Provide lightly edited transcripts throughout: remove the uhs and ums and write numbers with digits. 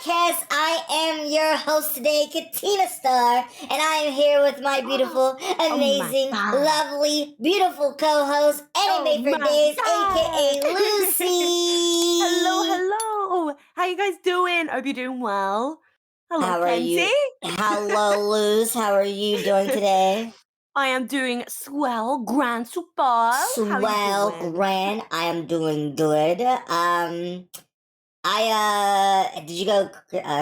podcast. I am your host today, Kentina Star, and I am here with my beautiful, Oh my amazing, god. lovely, beautiful co-host, Oh Anime for my Days, god. aka Hello, Lucy. hello. How you guys doing? Hope you're doing well. Hello, How are Kenzie. you? Hello, Luz. How are you doing today? I am doing swell, grand super. How you Swell, doing? grand. I am doing good. Did you go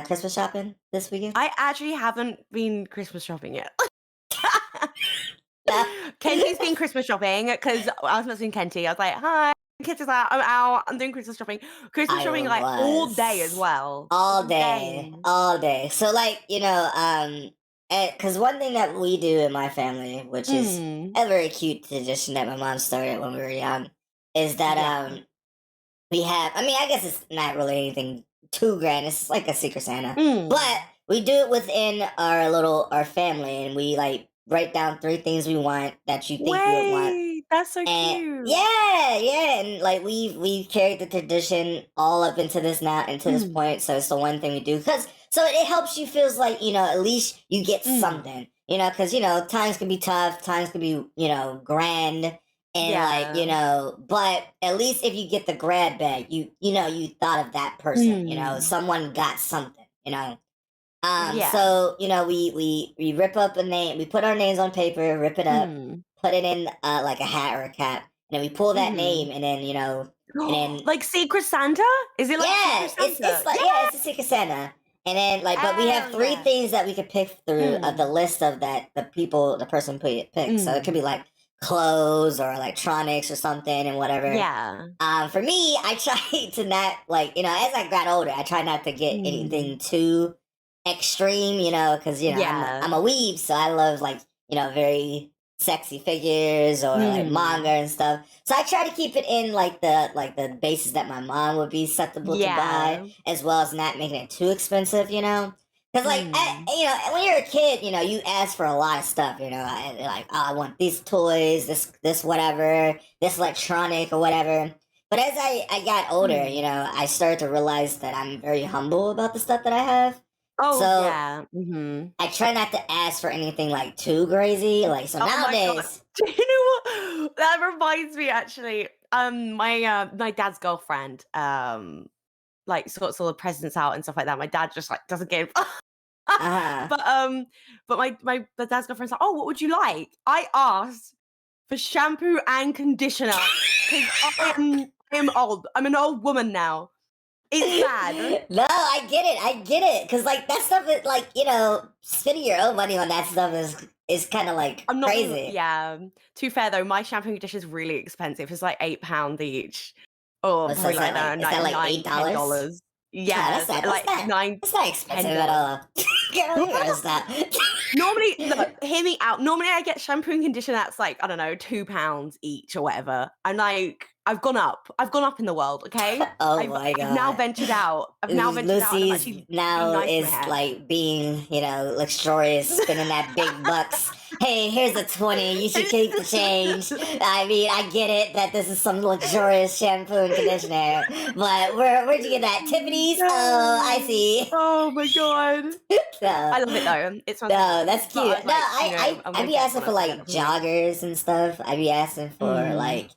Christmas shopping this weekend? I actually haven't been Christmas shopping yet. No. Kenzie's been Christmas shopping because I was messaging Kenzie. I was like, hi, kids is out. I'm out. I'm doing Christmas shopping. Christmas I shopping like all day as was well. all Day. day, all day. So like because one thing that we do in my family, which is Mm. a very cute tradition that my mom started when we were young, is that Yeah. we have. I mean, I guess it's not really anything too grand. It's like a Secret Santa, Mm. but we do it within our family, and we like write down 3 things we want that you think you would want. Wait, that's so And cute. yeah, and like we carried the tradition all up into this Mm. point. So it's the one thing we do because so it helps you feels like at least you get Mm. something because times can be tough, times can be grand, and like Yeah. but at least if you get the grab bag, you thought of that person, Mm. someone got something, Yeah. so we rip up a name, we put our names on paper, rip it up, Mm. put it in like a hat or a cap, and then we pull that Mhm. name, and then and then Like Secret Santa? Is it like yeah, Secret it's Santa? like Yeah. it's a Secret Santa, and then like but we have Hell 3 yeah. things that we could pick through of the Mm. list of that the person picked. So it could Mm. be like clothes or electronics or something and whatever. Yeah. For me, I try to not like as I got older, I try not to get Mm. anything too extreme, because Yeah. I'm a weeb, so I love like very sexy figures or like manga Mm. and stuff. So I try to keep it in like the bases that my mom would be acceptable to buy, Yeah. as well as not making it too expensive, Because like Mm. when you're a kid, you ask for a lot of stuff, like oh, I want these toys, this whatever, this electronic or whatever. But as I got older, Mm. I started to realize that I'm very humble about the stuff that I have. Oh, So yeah. Mhm. I try not to ask for anything like too crazy. Like so Oh my god. nowadays, Do you know what? That reminds me actually. My dad's girlfriend, like sorts all the presents out and stuff like that. My dad just like doesn't give. uh But my dad's girlfriend's like, oh, what would you like? I asked for shampoo and conditioner because I am old. I'm an old woman now. It's bad. no, I get it, because like that stuff is like spending your own money on that stuff is kind of like I'm not gonna. crazy. Yeah. To be fair though, my shampoo and conditioner is really expensive. It's like £8 each, or So probably like no, is that nine, like nine, ten $8? dollars. God, Yes, like nine, that's not ten expensive at dollars. all. Girl, you gotta stop. Normally, look, hear me out. Normally, I get shampoo and conditioner that's like, I don't know, £2 each or whatever. I'm like, I've gone up. I've gone up in the world, okay? Oh I've my I've now god. ventured out. I've now ventured out and I'm Lucy's actually being now nice to my is hair. like being, luxurious, spending that big bucks. Hey, here's a 20. You should keep the change. I mean, I get it that this is some luxurious shampoo and conditioner, but where'd you get that? Tiffany's? Oh, I No. see. Oh my god. No, I love it though. It smells no, amazing. that's But I cute. was No, like, I'm I gonna be get asking one for as a like present for me. joggers and stuff. I be asking for Mm. like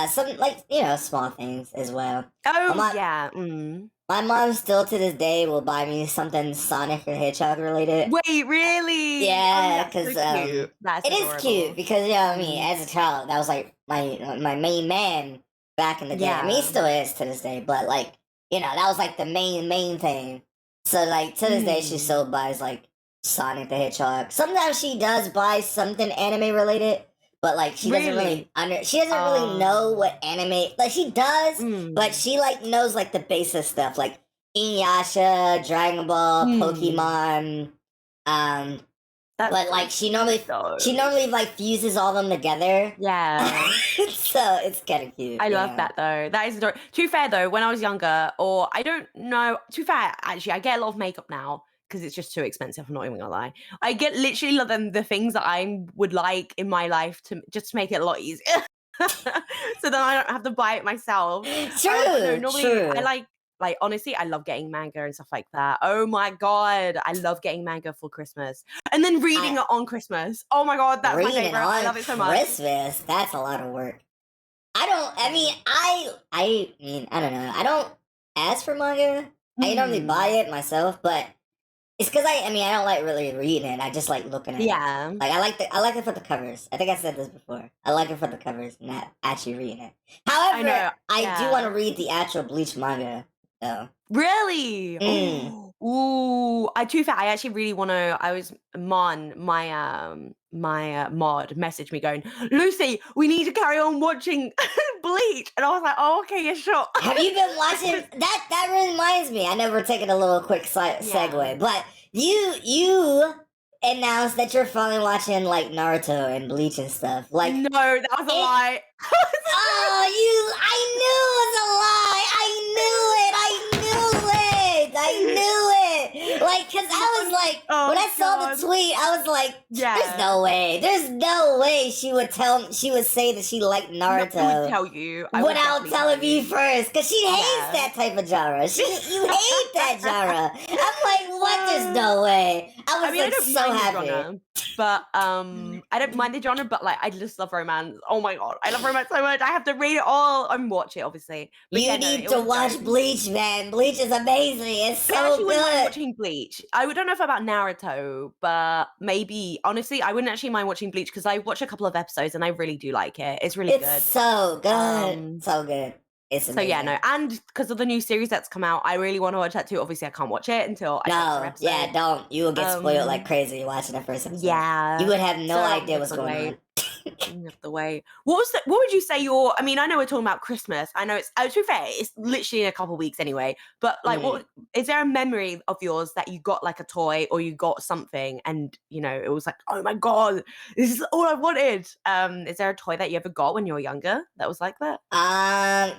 some like small things as well. My Oh mom, yeah. Mm. my mom still to this day will buy me something Sonic or Hedgehog related. Wait, really? Oh, Yeah, that's so because cute. That's it is cute adorable. because I mean, Mm. as a child, that was like my main man back in the day. I mean, he Yeah. still is to this day, but like that was like the main thing. So like to this day, she Mm. still buys like Sonic the Hedgehog. Sometimes she does buy something anime related, but like Really? she doesn't really know what anime like she does, but Mm. she like knows like the basic stuff like Inuyasha, Dragon Ball, Mm. Pokemon. Um, That's but so like cute she though. normally like fuses all them together. Yeah. So it's kind of cute, I love that though. That is adorable. To be fair though, when I was younger, or I don't know, to be fair, actually, I get a lot of makeup now because it's just too expensive. I'm not even gonna lie. I get literally love them the things that I would like in my life to just to make it a lot easier. So then I don't have to buy it myself. But no, True, normally I true. like like honestly, I love getting manga and stuff like that. Oh my god, I love getting manga for Christmas and then reading I it on Christmas. Oh my god, that's my reading favorite. I on love it so much. Christmas. That's a lot of work. I don't. I mean, I don't know. I don't ask for manga. I normally buy Mm. it myself, but it's because I mean, I don't like really reading it. I just like looking at it. Yeah, Like I like it for the covers. I think I said this before. I like it for the covers, not actually reading it. I However, know. I do want to Yeah. read the actual Bleach manga, though. Really? Mm. Ooh, I too fat. I actually really want to. I was mod messaged me going, Lucy, we need to carry on watching Bleach, and I was like, oh, okay, yeah, sure. Have you been watching that? That reminds me. I know we're taking a little quick Yeah. segue, but you announced that you're finally watching like Naruto and Bleach and stuff. Like, No, that was a lie. oh, you! I knew it was a lie. I knew it. I knew it. Like, cause I was like, Oh, when I saw God. the tweet, I was like, there's Yeah. no way. There's no way she would say that she liked No, I Naruto would tell you. I would without definitely telling tell me you. first, because she hates Yeah. that type of genre. You hate that genre. I'm like, what? There's no way. I was I mean, I like don't so mind the happy. genre, but I don't mind the genre, but like I just love romance. Oh my god, I love romance so much. I have to read it all and watch it, obviously. But You yeah, no, need it to was a watch joke. Bleach, man. Bleach is amazing. It's I so actually wouldn't mind good. watching Bleach. I don't know if about Naruto, but maybe honestly, I wouldn't actually mind watching Bleach because I watched a couple of episodes and I really do like it. It's really It's good. so good. Um, So good. It's so yeah, amazing. no, and because of the new series that's come out, I really want to watch that too. Obviously, I can't watch it until I watch their No, yeah, episode. don't. You will get spoiled like Um, crazy watching the first episode. You yeah. would have no So idea we what's have to going wait. on. We have to wait. What would you say your? I mean, I know we're talking about Christmas. I know it's. To be fair, it's literally in a couple of weeks anyway. But like, Mm. what is there a memory of yours that you got like a toy or you got something and it was like, oh my god, this is all I wanted. Is there a toy that you ever got when you were younger that was like that?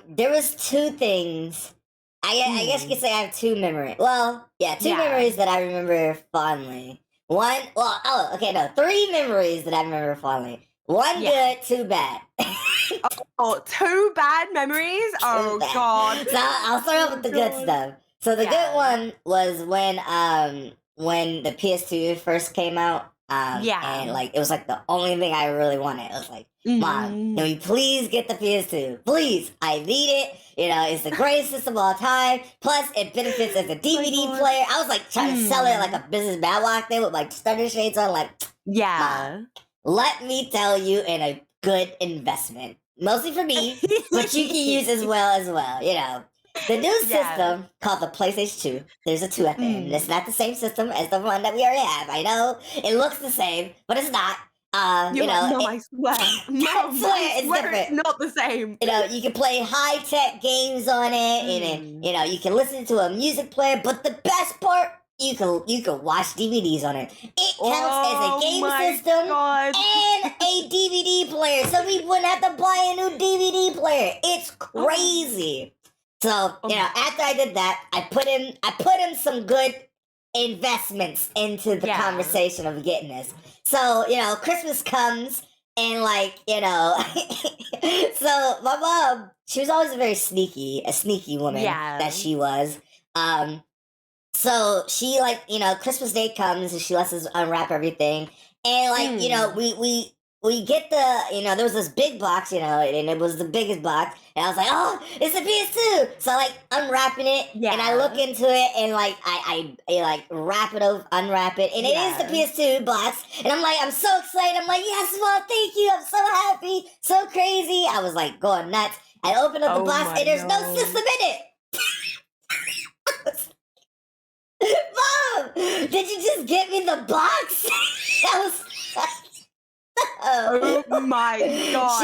There was two things. I guess you could say I have two memories. Well, yeah, two Yeah. memories that I remember fondly. Three memories that I remember fondly. One Yeah. good, two bad. Oh, two bad memories. Oh bad. god. So I'll start off with the good God. stuff. So the Yeah. good one was when the PS2 first came out. Yeah. And like it was like the only thing I really wanted. I was like, Mom, Mhm. can we please get the PS2? Please, I need it. It's the greatest system of all time. Plus, it benefits as a DVD God. player. I was like trying to sell it like a business badlock thing with like stutter shades on. Like, Yeah. let me tell you, in a good investment, mostly for me, but you can use as well. The new Yeah. system called the PlayStation 2. There's a 2 at the end. Mm. It's not the same system as the one that we already have. I know it looks the same, but it's not. You're like, Mom, I swear. Mom, swear I it's swear different. it's not the same. You can play high tech games on it, and then you can listen to a music player. But the best part, you can watch DVDs on it. It counts as a game system God. and a DVD player, so we wouldn't have to buy a new DVD player. It's crazy. So after I did that, I put in some good investments into the conversation of getting this. So Christmas comes and so my mom, she was always a sneaky woman that she was. So she Christmas Day comes and she lets us unwrap everything, and we get the there was this big box, and it was the biggest box, and I was like, oh, it's a PS2. So unwrapping it, and I look into it, and I wrap it over, unwrap it, and it is the PS2 box, and I'm so excited. I'm like, yes, Mom, thank you. I'm so happy, so crazy. I was going nuts. I opened up the box, and there's no system in it. Mom, did you just get me the box? That was. Oh my god.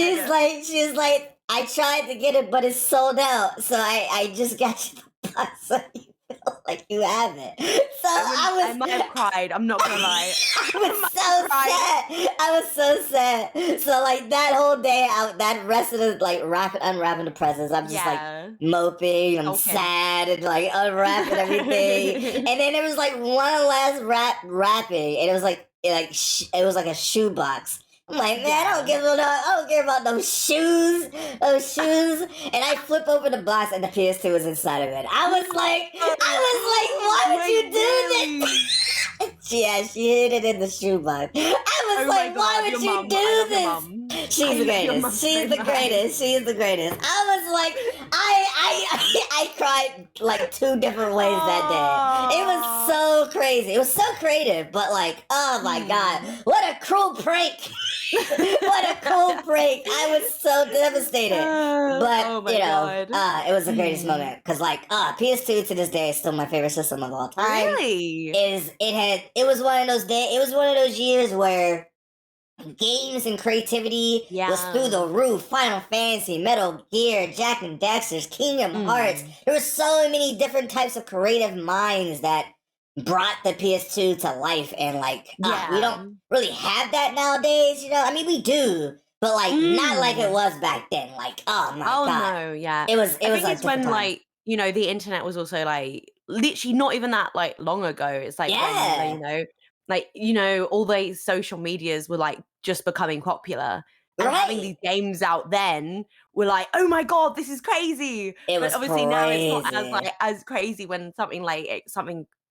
She's like, I tried to get it, but it's sold out. So I just got you the box so you feel like you have it. So I might have cried. I'm not gonna lie. I was so sad. I was so sad. So that whole day, that rest of the unwrapping the presents, I'm just moping. I'm sad and unwrapping everything. And then there was one last wrapping, and it was it was like a shoe box. I'm like, man, I don't care about those shoes, and I flip open the box, and the PS2 was inside of it. Why would you do this? Yeah, she hid it in the shoebox. I was like, why would you do this? She's the greatest. She's the greatest. She's the greatest. I was like, I cried like 2 different ways that day. It was so crazy. It was so creative, but like, oh my god, what a cruel prank! What a cool break. I was so devastated. But, Oh my God. it was the greatest moment. Because, like, PS2 to this day is still my favorite system of all time. Really? It was one of those days, it was one of those years where games and creativity was through the roof. Final Fantasy, Metal Gear, Jack and Daxter's, Kingdom Hearts. There were so many different types of creative minds that brought the PS2 to life, and like we don't really have that nowadays, you know. I mean, we do, but like not like it was back then. Like, oh my god, no, yeah. it was. I think like it's when time. like the internet was also like literally not even that like long ago. It's like when, all these social medias were like just becoming popular. And having these games out then were like, oh my god, this is crazy. But obviously now it's not as like as crazy when something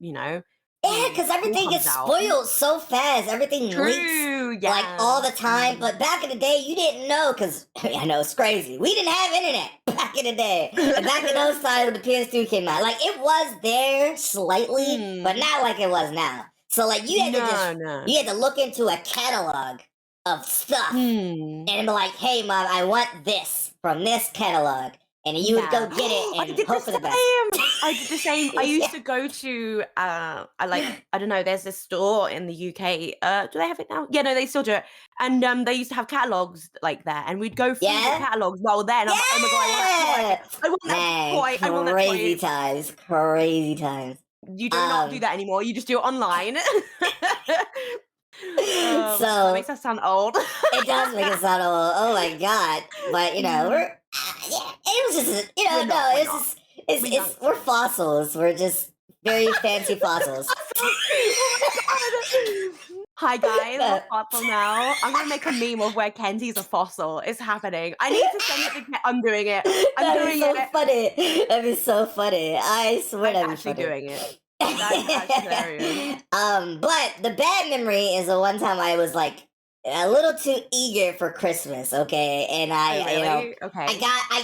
yeah, because everything gets spoiled so fast. Everything leaks like all the time. But back in the day, you didn't know, because I know it's crazy. We didn't have internet back in the day. Back in those times when the PS2 came out, like it was there slightly, but not like it was now. So like you had you had to look into a catalog of stuff and be like, hey mom, I want this from this catalog. And you would go get it and hope for the best. I did the same. I used to go to I don't know, there's this store in the UK. Do they have it now? Yeah, no, they still do it. And they used to have catalogs like there, and we'd go through the catalogs while there. And I'm like, oh my god, I want that toy. I want that toy. Crazy times. You do not do that anymore. You just do it online. So that makes us sound old. It does make us sound old. Oh my god! But we're it was just we're fossils. We're just very fancy fossils. Hi guys, we're fossil now. I'm gonna make a meme of where Kenzie's a fossil. It's happening. I need to send it to I'm doing it. I'm doing it. Funny. That'd be so funny. I swear I'm actually doing it. That's hilarious. But the bad memory is the one time I was like a little too eager for Christmas, okay? And I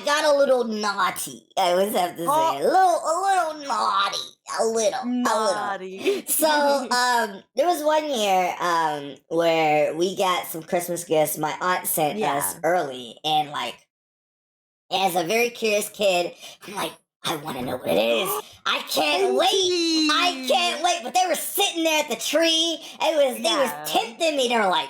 got a little naughty. I always have to say a little naughty. A little. So, there was one year where we got some Christmas gifts my aunt sent us early, and like as a very curious kid, I'm like, I want to know what it is. I can't wait. But they were sitting there at the tree. They was tempting me. They were like,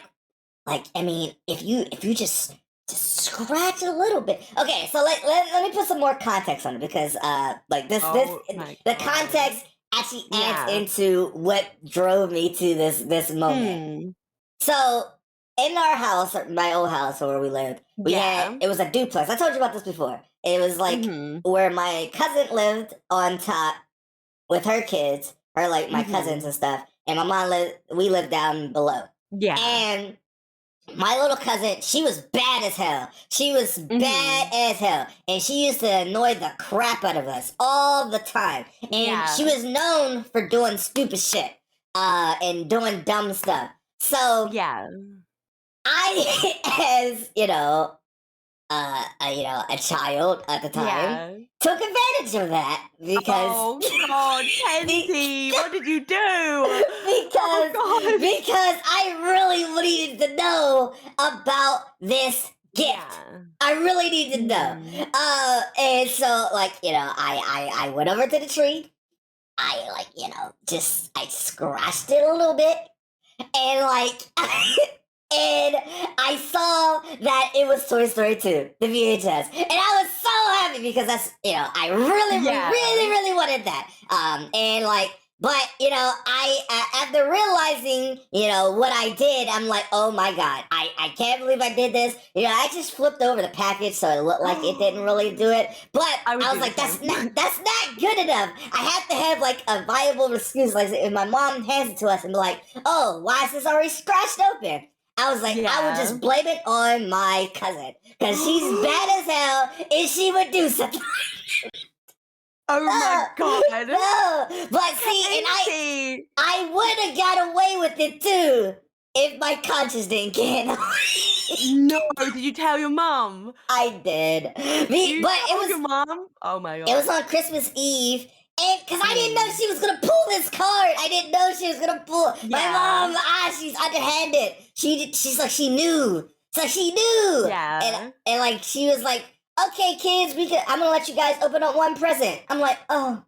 I mean, if you just scratch a little bit. Okay, so let me put some more context on it, because the context actually adds into what drove me to this moment. So in our house, my old house where we lived, it was a duplex. I told you about this before. It was like where my cousin lived on top with her kids, or like my cousins and stuff, and my mom we lived down below. Yeah. And my little cousin, she was bad as hell. She was bad as hell. And she used to annoy the crap out of us all the time. And she was known for doing stupid shit and doing dumb stuff. So I, as a child at the time, took advantage of that, because oh god, Kenzie, what did you do? Because I really needed to know about this gift. I really needed to know. And so I went over to the tree. I I scratched it a little bit, and and I saw that it was Toy Story 2, the VHS. And I was so happy, because that's, I really wanted that. But, I, after realizing, what I did, I'm like, oh my God, I can't believe I did this. I just flipped over the package so it looked like it didn't really do it. But I was like, that's not good enough. I have to have like a viable excuse. Like if my mom hands it to us and be like, oh, why is this already scratched open? I was like, I would Yeah. just blame it on my cousin because she's bad as hell, and she would do something. Oh my No, god. no. But see, and Auntie. I would have got away with it too if my conscience didn't get in. No, did you tell your mum? I did. You But told your mum? Oh my it was god. on Christmas Eve. And because I didn't know Mm. she was gonna pull this card, I didn't know she was gonna pull. My Yeah. mom, she's underhanded. She's like she knew. So she knew, Yeah. and like she was like, "Okay, kids, I'm gonna let you guys open up one present." I'm like, "Oh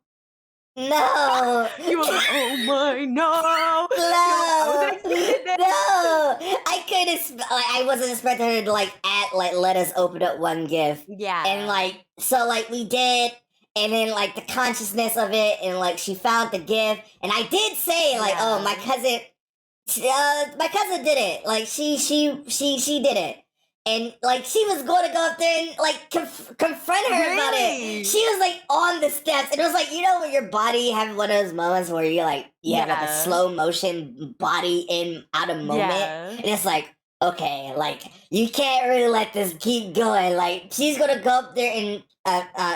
no, You were like, oh my no. You're like, I wasn't no, expecting this. no!" I couldn't. I wasn't expecting her to let us open up one gift, and Yeah. so we did, and then the consciousness of it, and she found the gift, and I did say "Oh, my Yeah. cousin, my cousin did it. She did it." And she was going to go up there and confront her about it. Really? She was on the steps, and it was when your body have one of those moments where you have a Yeah. slow motion body in out of moment, Yeah. and it's okay, you can't really let this keep going. She's gonna go up there and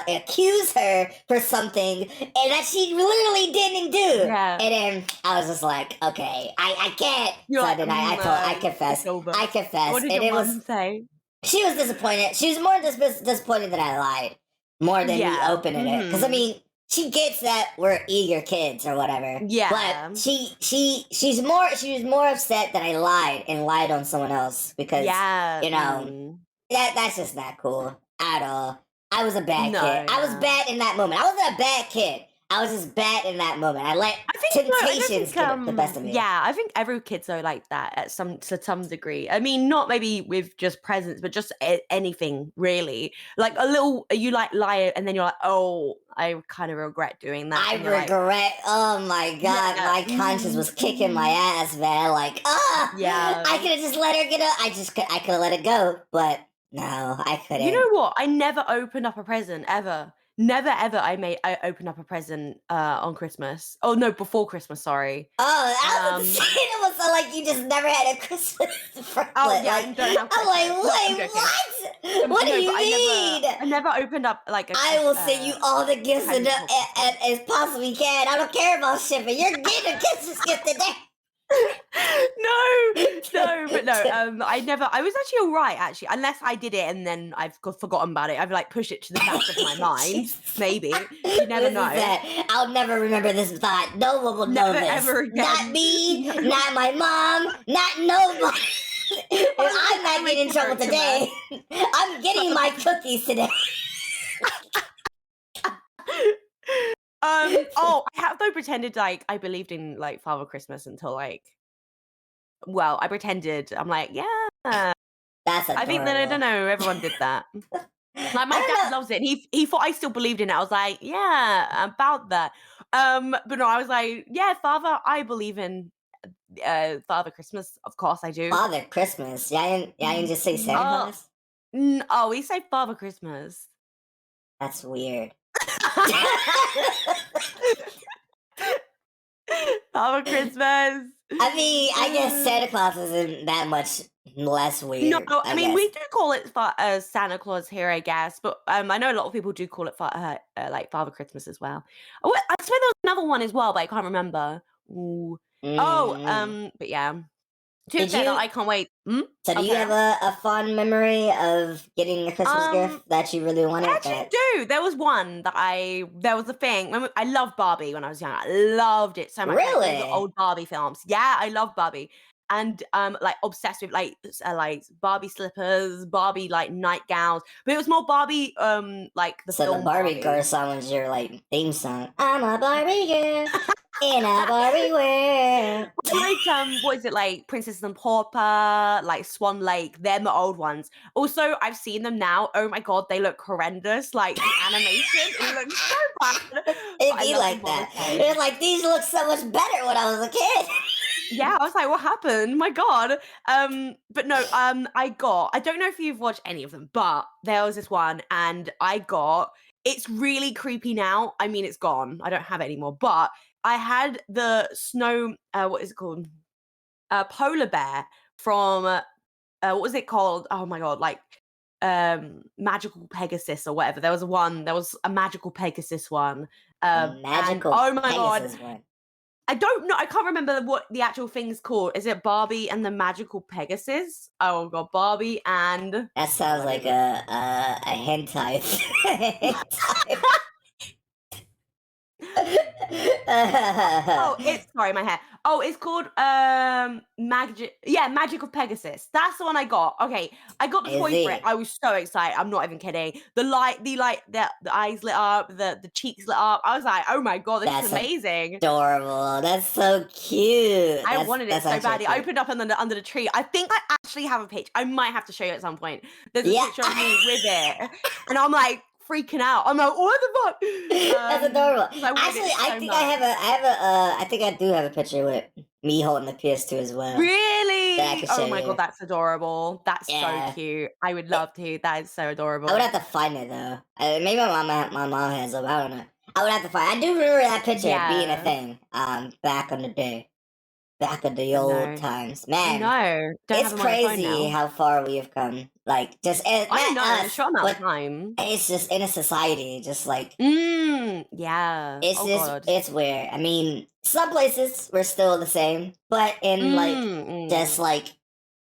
accuse her for something, and that she literally didn't do. Yeah. And then I was just like, okay, I can't. You're So like, then I it's confessed. over. I confessed, What did and your it was mum say? she was disappointed. She was more disappointed that I lied, more than me Yeah. opening it. Because I mean, she gets that we're eager kids or whatever. But Yeah. she was more upset that I lied on someone else because Yeah. you know that's just not cool at all. I was a bad No, kid. I was yeah. bad in that moment. I wasn't a bad kid. I was just bad in that moment. I let I think no, I don't temptations think get the best of me. yeah, I think every kid's though like that at some degree. I mean, not maybe with just presents, but just anything really. Like a little you lie and then you're like, "Oh, I kind of regret doing that." I And you're like, regret. Oh my god, "Yeah, my conscience was kicking my ass, man. yeah." I could have just let her get up. I could have let it go, but no, I You couldn't. know what? I never opened up a present ever. Never ever I opened up a present on Christmas. Oh no, before Christmas, sorry. Oh, I was Um saying it was you just never had a Christmas present. oh yeah, I don't have I'm Christmas. No, I'm wait, joking. what? What do No, but you mean? I never opened up like I will send you all the gifts present before Christmas. as possibly can. I don't care about shipping. You're getting a Christmas gift today. No, no, but no, I was actually all right, actually, unless I did it and then I've forgotten about it. I've pushed it to the back of my mind, Jesus. maybe. You never This is know. that. I'll never remember this thought. No one will know Never this. ever Not again. me, No. not my mom, not nobody. If I was I'm an not getting anime in trouble character, man. today, I'm getting my cookies today. Oh, I have though pretended I believed in Father Christmas until well, I pretended. I'm like, yeah. That's I think that I adorable. don't know, everyone did that. Like I my don't dad know. loves it. And he thought I still believed in it. I was like, yeah, about that. But no, I was like, yeah, Father, I believe in Father Christmas. Of course I do. Father Christmas. Y'all didn't just say Santa Oh, Claus? oh, we say Father Christmas. That's weird. Father Christmas. I mean, I guess Santa Claus isn't that much less No, weird, I I mean we guess. do call it Santa Claus here, I guess, but I know a lot of people do call it Father Christmas as well. Oh, I swear there was another one as well, but I can't remember. Ooh. Oh, Mm. but yeah. To be Did fair, though, you I can't wait. So do Oh, you carry have on. a fond memory of getting a Christmas Um, gift that you really I wanted actually that do. There was one that there was a thing. I loved Barbie when I was young. I loved it so much. Like all the really? old Barbie films. Yeah, I love Barbie. And obsessed with Barbie slippers, Barbie nightgowns. But it was more Barbie the So the film Barbie girl Barbie. song was your theme song. I'm a Barbie girl in a Barbie world. I liked what is it, Princess and Pauper, Swan Lake, they're the old ones. Also, I've seen them now. Oh my god, they look horrendous. Like the animation, it looks so bad. It'd But I be love them like all the that. same. It's these look so much better when I was a kid. Yeah, I was like, what happened? My God. But no, I don't know if you've watched any of them, but there was this one and it's really creepy now. I mean, it's gone. I don't have it anymore, but I had the snow, what is it called? Polar bear from what was it called? Oh my god, like Magical Pegasus or whatever. There was a Magical Pegasus one. A And magical oh my god, Pegasus one. I don't know. I can't remember what the actual thing's called. Is it Barbie and the Magical Pegasus? Oh god, Barbie and That oh, sounds let me like look. a hentai. hentai. Oh, it's sorry, my hair. Oh, it's called Magic of Pegasus. That's the one I got. Okay, I got the Is toy for it. it? I was so excited. I'm not even kidding. The eyes lit up, the cheeks lit up. I was like, oh my god, this is That's amazing. adorable. That's so cute. I That's wanted it that's so actually badly. I cute. opened up under the tree. I think I actually have a picture. I might have to show you at some point. There's a Yeah. picture of me with it, and I'm like freaking out. I'm like, what the fuck? That's adorable. 'Cause I wanted Actually, it I so think much. I think I do have a picture with me holding the PS2 as well that I Really? can show Oh my god, you. that's adorable. That's so Yeah. cute. I would It- love to. That is so I would adorable. have to find it though. Maybe my mom has them. I don't know. I would have to find. I do remember that picture being a Yeah. thing. Back in the day, back in the I old know. times. I Man, know. Don't have it's them on my phone crazy now. how far we have come. Like just I not know, in a us, short amount but of time. it's just in a society. Just like Yeah. Oh god. it's weird. I mean, some places we're still the same, but in like just Mm. like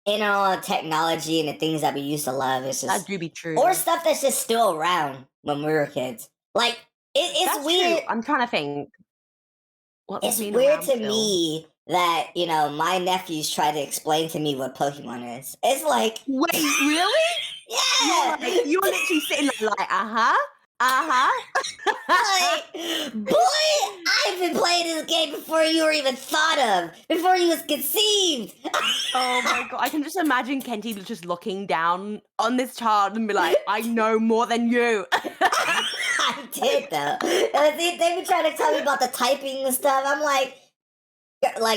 in all technology and the things that we used to love, it's That just do be or true. stuff that's just still around when we were kids. Like it's That's true. weird. I'm trying to think what's It's been weird around to still. me that my nephews try to explain to me what Pokemon is. It's like, Wait, really? yeah, You're literally sitting there like, uh-huh, uh-huh. like, boy, I've been playing this game before you were even thought of, before you was conceived. Oh my god, I can just imagine Kenty just looking down on this child and be like, I know more than you. I did though. They be trying to tell me about the typing and stuff. I'm like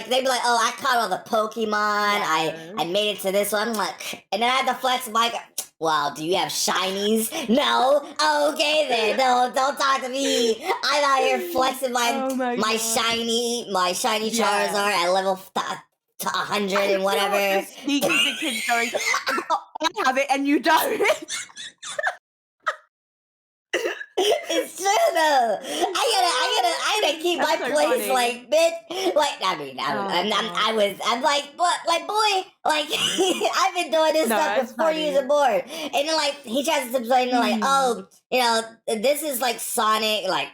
they'd be like, "Oh, I caught all the Pokemon. Yeah. I made it to this one." I'm like, and then I had to flex my. Wow, do you have shinies? No. Okay then. No, don't talk to me. I'm out here flexing Oh my god. my shiny Charizard Yeah. at level 100 I and feel like whatever. just speaking to kids going, I have it and you don't. It's true though. I gotta keep my That's so place, funny. like, bitch. Like, I mean, Oh god. I'm like, what, like, boy, like, I've been doing this No, stuff that's before you was funny. born, and then like he tries to explain, like, Mm. oh, this is like Sonic, like,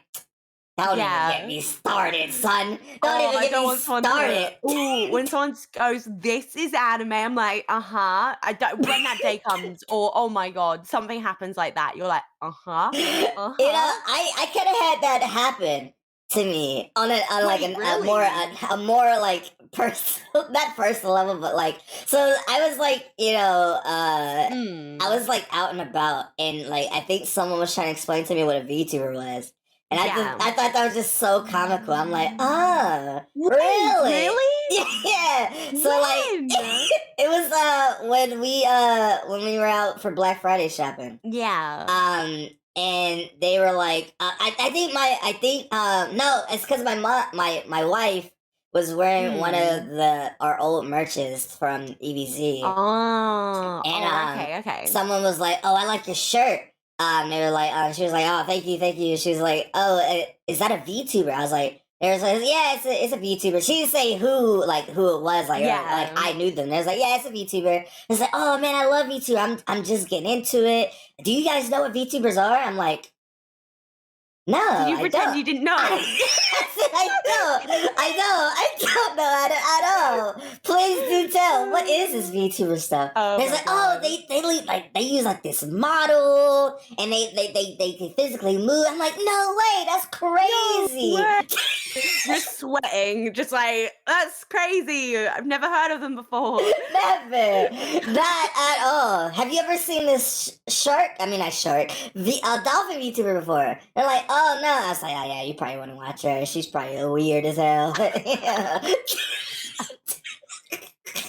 don't even get Yeah. me started, son. Don't Oh, even I get don't me want someone to. started. Ooh, when someone goes, "This is anime," I'm like, "Uh huh." I don't. When that day comes, or oh my god, something happens like that, you're like, "Uh huh, uh huh." I kind of had that happen to me on like Wait, a really? more like personal not personal level, but like so I was like I Mm. was like out and about, and like I think someone was trying to explain to me what a VTuber was, and Yeah. I thought that was just so comical. I'm like, ah, Wait, really? really? Yeah. So like When? it was when we were out for Black Friday shopping. Yeah. And they were like, I think, no, it's because my wife was wearing one of Mm. our old merches from EVZ, Oh. and Oh, okay, okay. someone was like, "Oh, I like your shirt." They were like, she was like, "Oh, thank you." She was like, "Oh, is that a VTuber?" I was like, "They was like, yeah, it's a VTuber." She didn't say who it was, like or, like Yeah. I knew them. They was like, "Yeah, it's a VTuber." It's like, "Oh man, I love VTuber. I'm just getting into it. Do you guys know what VTubers are?" I'm like, no, Did you I pretend don't. you didn't know? I don't. I don't know at all. Please do tell. What is this VTuber stuff? Oh And it's my like, oh, god. they use like this model, and they can physically move. I'm like, no way, that's No crazy. way. Just sweating, just like, "That's crazy. I've never heard of them before." Never, not at all. Have you ever seen this shark? I mean, not shark, dolphin VTuber before? They're like, oh no. I was like, oh yeah, you probably want to watch her. She's probably weird as hell. Yeah.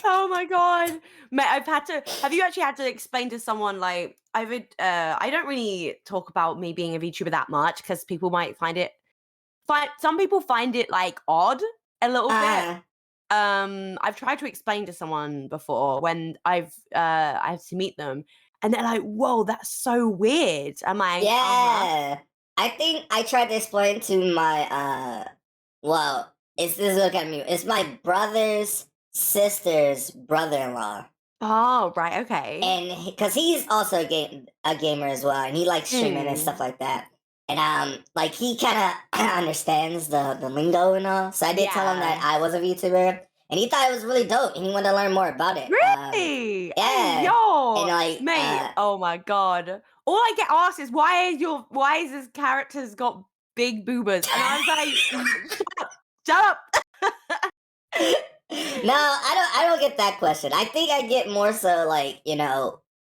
Oh my god. Mate, have you actually had to explain to someone like I don't really talk about me being a VTuber that much because people might some people find it like odd a little bit. Uh, I've tried to explain to someone before when I have to meet them, and they're like, "Whoa, that's so weird." I'm like, "Uh-huh." Yeah. I think I tried to explain to my well, it's this look at me. It's my brother's sister's brother-in-law. Oh, right, okay. And because he's also a gamer as well, and he likes streaming and Mm. stuff like that. And like he kind of understands the lingo and all. So I did tell him that Yeah. I was a VTuber, and he thought it was really dope, and he wanted to learn more about it. Really? Hey, Yeah, and yo, like mate. Oh my god. All I get asked is why is this character's got big boobas? And I was like, shut up. no, I don't get that question. I think I get more so like,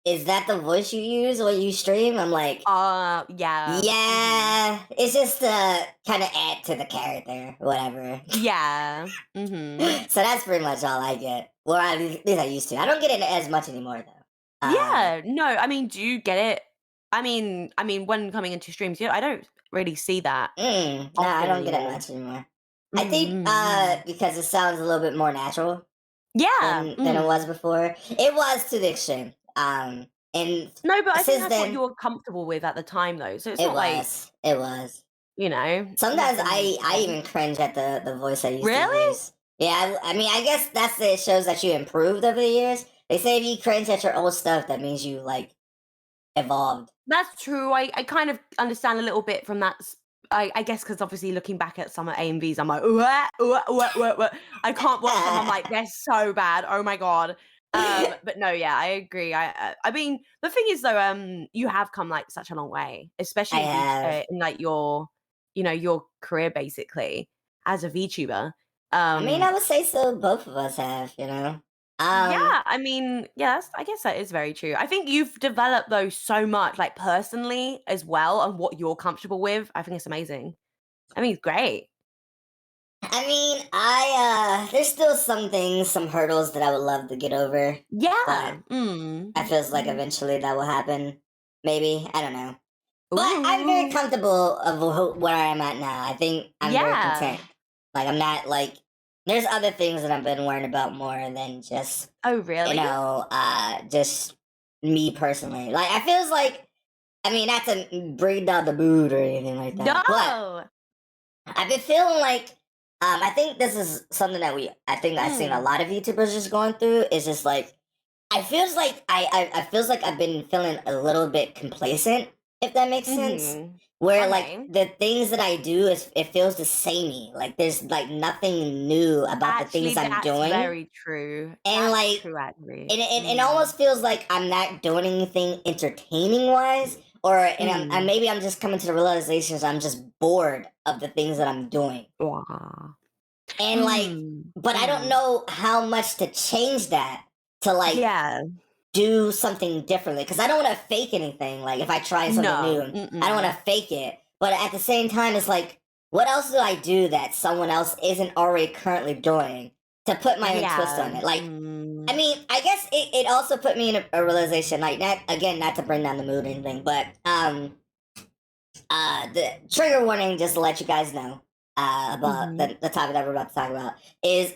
is that the voice you use when you stream? I'm like, Yeah. Mhm. yeah, it's just to kind of add to the character, whatever. Yeah. Mhm. So that's pretty much all I get. Well, at least I used to. I don't get it as much anymore though. Yeah. No, I mean, do you get it? I mean, when coming into streams, I don't really see that No, I often don't get it anymore. much anymore. I think Mm-hmm. because it sounds a little bit more natural Yeah. than it was Mm. before. It was to the extreme. And No, but I think since that's what you then, were comfortable with at the time, though. So it's it not like, was. It was. you've Sometimes been, I even cringe at the voice I used to really? use. Yeah, I mean, I guess it shows that you improved over the years. They say if you cringe at your old stuff, that means you like evolved. That's true. I kind of understand a little bit from that. I guess because obviously looking back at some of AMVs, I'm like, I can't watch them. I'm like, they're so bad. Oh my god. But no, yeah, I agree. I mean, the thing is though, you have come like such a long way, I especially have. in like your career basically as a VTuber. I mean, Um, I would say so. Both of us have. Yeah, Um, I mean, I guess that is very true. I think you've developed those so much, like personally as well, and what you're comfortable with. I think it's amazing. I mean, it's great. I mean, there's still some things, some hurdles that I would love to get over, but Yeah. Mm. I feels like eventually that will happen. Maybe I don't know, but I'm very Ooh. comfortable of where I am at now. I think I'm very Yeah. content. Like I'm not like there's other things that I've been worrying about more than just Oh, really? just me personally. Like I feels like I mean not to bring down the mood or anything like that, but No. I've been feeling like I think this is something that I think I've seen a Mm. lot of YouTubers just going through is just like I feels like I feels like I've been feeling a little bit complacent, if that makes sense. Mhm. Where like Okay. the things that I do is it feels the samey. Like there's like nothing new about the things Actually, I'm that's doing. very true. And That's like true, actually. it Mm. almost feels like I'm not doing anything entertaining wise, or and Mm. maybe I'm just coming to the realizations I'm just bored of the things that I'm doing. Wow. And like, Mm. but I don't Mm. know how much to change that to like Yeah. do something differently because I don't want to fake anything. Like if I try something new, No. I don't want Mm-mm. to fake it. But at the same time, it's like, what else do I do that someone else isn't already currently doing to put my own twist Yeah. on it? Like I Mm. mean, I guess it also put me in a realization, like not again, not to bring down the mood or anything, but the trigger warning, just to let you guys know, about Mhm. the topic that we're about to talk about is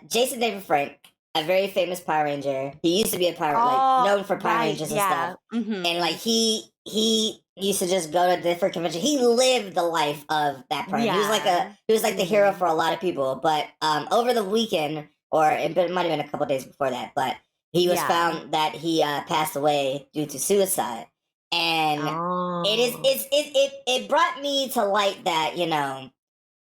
Jason David Frank, a very famous Power Ranger. He used to be a power like Oh, known for Power right, Rangers and stuff, yeah. and like Mhm. he used to just go to different conventions. He lived the life of that part. Yeah. He was like the hero Mhm. for a lot of people. But over the weekend, or it might have been a couple days before that, but he was Yeah. found that he passed away due to suicide, and Oh. it brought me to light that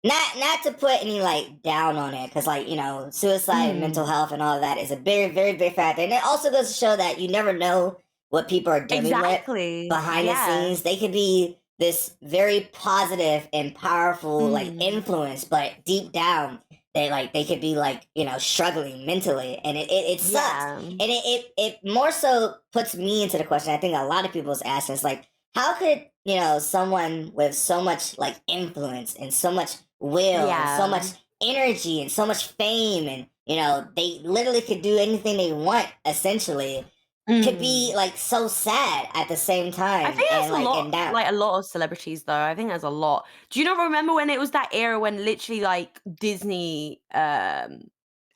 not to put any like down on it because like suicide and mental Mm. health and all of that is a very very big factor, and it also goes to show that you never know what people are dealing with Exactly. behind the Yeah. scenes. They could be this very positive and powerful like Mm. influence, but deep down they could be like struggling mentally, and it sucks, Yeah. and it more so puts me into the question I think a lot of people's asking is like how could someone with so much like influence and so much will and so Yeah. much energy and so much fame, and they literally could do anything they want essentially, could be Mm. like so sad at the same I time think and there's a like lot and down. like, a lot of celebrities, though. I think there's a lot. Do you not remember when it was that era when literally, like, Disney,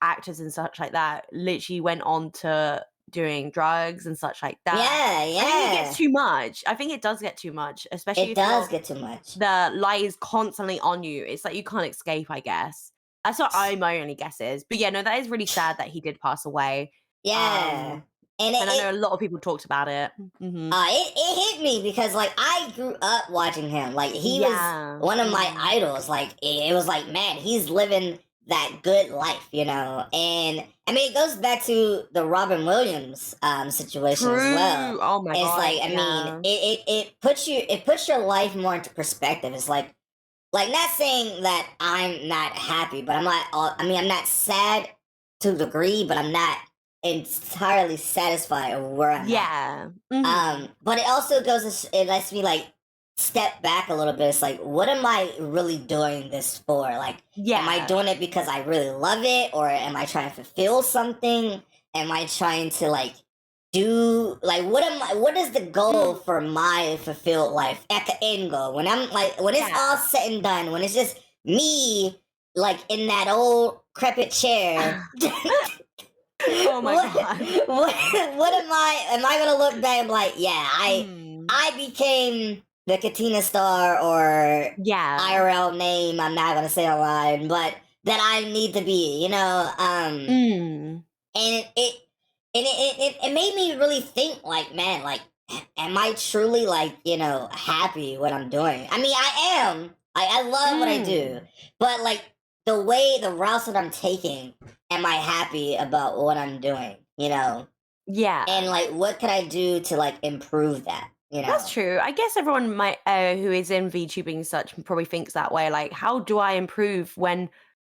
actors and such like that literally went on to doing drugs and such like that. Yeah, I think it gets yeah. too much. I think it does get too much, especially It if does get too much. the light is constantly on you. It's like you can't escape, I guess. That's what my only guess is. But yeah, no, that is really sad that he did pass away. Yeah. And And I know a lot of people talked about it. it hit me because like I grew up watching him. Like he was Yeah. one of my idols. Like it was like, man, he's living that good life, you know. And I mean, it goes back to the Robin Williams situation as well. True. Oh my It's god. like, I mean, Yeah. it puts your life more into perspective. It's like not saying that I'm not happy, but I'm not. I mean, I'm not sad to a degree, but I'm not entirely satisfied with where I'm at. Yeah. But it also it lets me like step back a little bit. It's like, what am I really doing this for? Like, am I Yeah. doing it because I really love it, or am I trying to fulfill something? Am I trying to like do like what is the goal for my fulfilled life at the end goal? When I'm like when it's all said and done, when it's just me like in that old crepit chair. Oh my god. What am I gonna look back and be like, yeah, Hmm. I became the Kentina Star or Yeah. IRL name I'm not gonna say online, but that I need to be, you know. And it made me really think like, man, like am I truly like, you know, happy what I'm doing? I mean I am. I love what I do. But like the routes that I'm taking, am I happy about what I'm doing? You know? Yeah. And like what could I do to like improve that? You know? That's true. I guess everyone might who is in VTubing and such probably thinks that way. Like, how do I improve when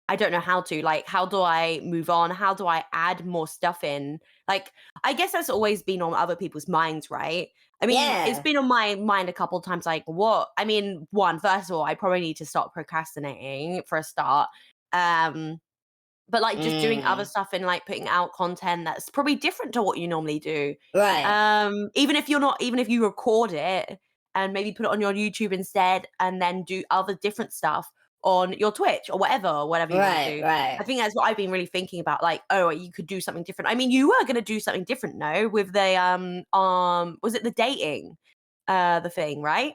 I don't know how to? Like, how do I move on? How do I add more stuff in? Like, I guess that's always been on other people's minds, right? I mean, it's Yeah. been on my mind a couple of times. Like, what? I mean, first of all, I probably need to stop procrastinating for a start. But like just doing other Mm. stuff and like putting out content that's probably different to what you normally do. Right. Even if you record it and maybe put it on your YouTube instead and then do other different stuff on your Twitch or whatever you want to Right, do. I right. think that's what I've been really thinking about. Like, oh, you could do something different. I mean, you were gonna do something different, no, with the was it the dating the thing, right?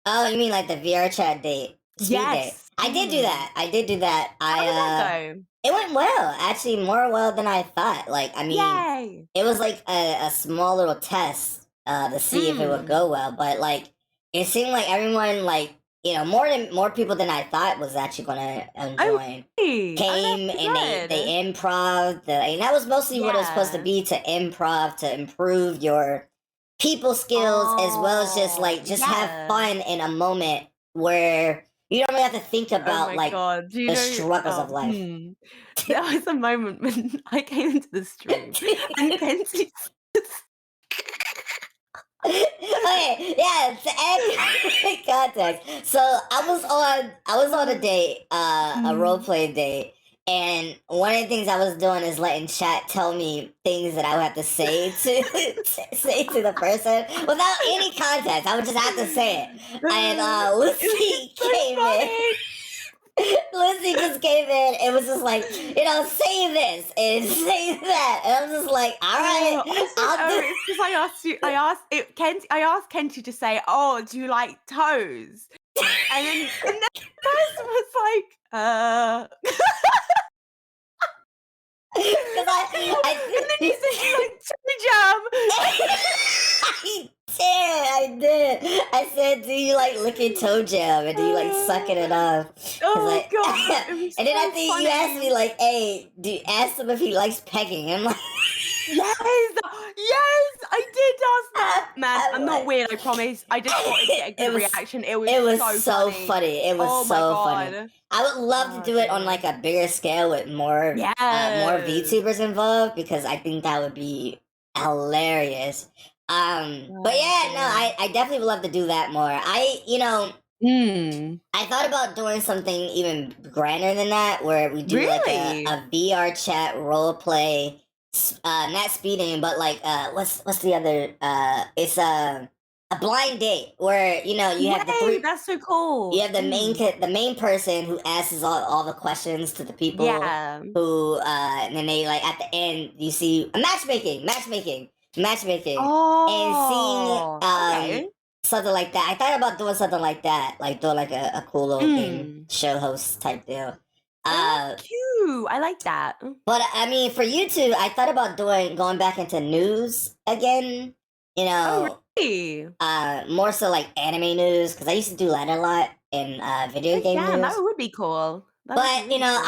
Oh, you mean like the VR chat date, speed date? Yes. I did do that. I did do that. How did that go? It went well, actually, more well than I thought. Like, I mean, Yay. it was like a small little test to see if it would go well, but like, it seemed like everyone, like, you know, more people than I thought was actually gonna Oh, join. really? Came That's and good. they improv, and that was mostly what it was supposed to Yeah. be, to improv to improve your people skills as well as just like just have Yeah. fun in a moment where you don't really have to think Oh about my like god. Do you the know struggles of life. There was a moment when I came into the stream and Kenzie Okay, yeah, to add context. So I was on a date, a role play date, and one of the things I was doing is letting chat tell me things that I would have to say to say to the person without any context. I would just have to say it. And Lucy so came in. Lucy just came in and was just like, you know, say this and say that. And I'm just like, all right, I'll do it's because I asked Kenzie to say, "Oh, do you like toes?" And then the person was like, because and then you said you like toe jam. I did. I said, do you like licking toe jam and do you like sucking it off? Oh god! It was And then I so think funny. you asked me like, hey, do you ask him if he likes pegging? I'm like, Yes, I did ask that. Man, I'm not like- weird, I promise. I just thought it'd get a good reaction. It was so so funny. It was Oh my so god. funny. I would love to Oh, do it on dear. like a bigger scale with more Yes. VTubers involved because I think that would be hilarious. But Oh, yeah, no, dear. I definitely would love to do that more. You know, I thought about doing something even grander than that, where we do like Really? a VR chat role play, not speeding, but like what's the other? It's a blind date where you have the Wait, that's so cool. you have the main person who asks all the questions to the people Yeah. who and then they like at the end you see a matchmaking and seeing Oh, okay. something like that. I thought about doing something like that, like doing like a cool little game Mm. show host type deal. Oh, Uh, cute. I like that. but I mean, for YouTube, I thought about going back into news again. You Oh, know, really? more so like anime news because I used to do that a lot in video Oh, game damn, that news. would be cool. That would be But really cool.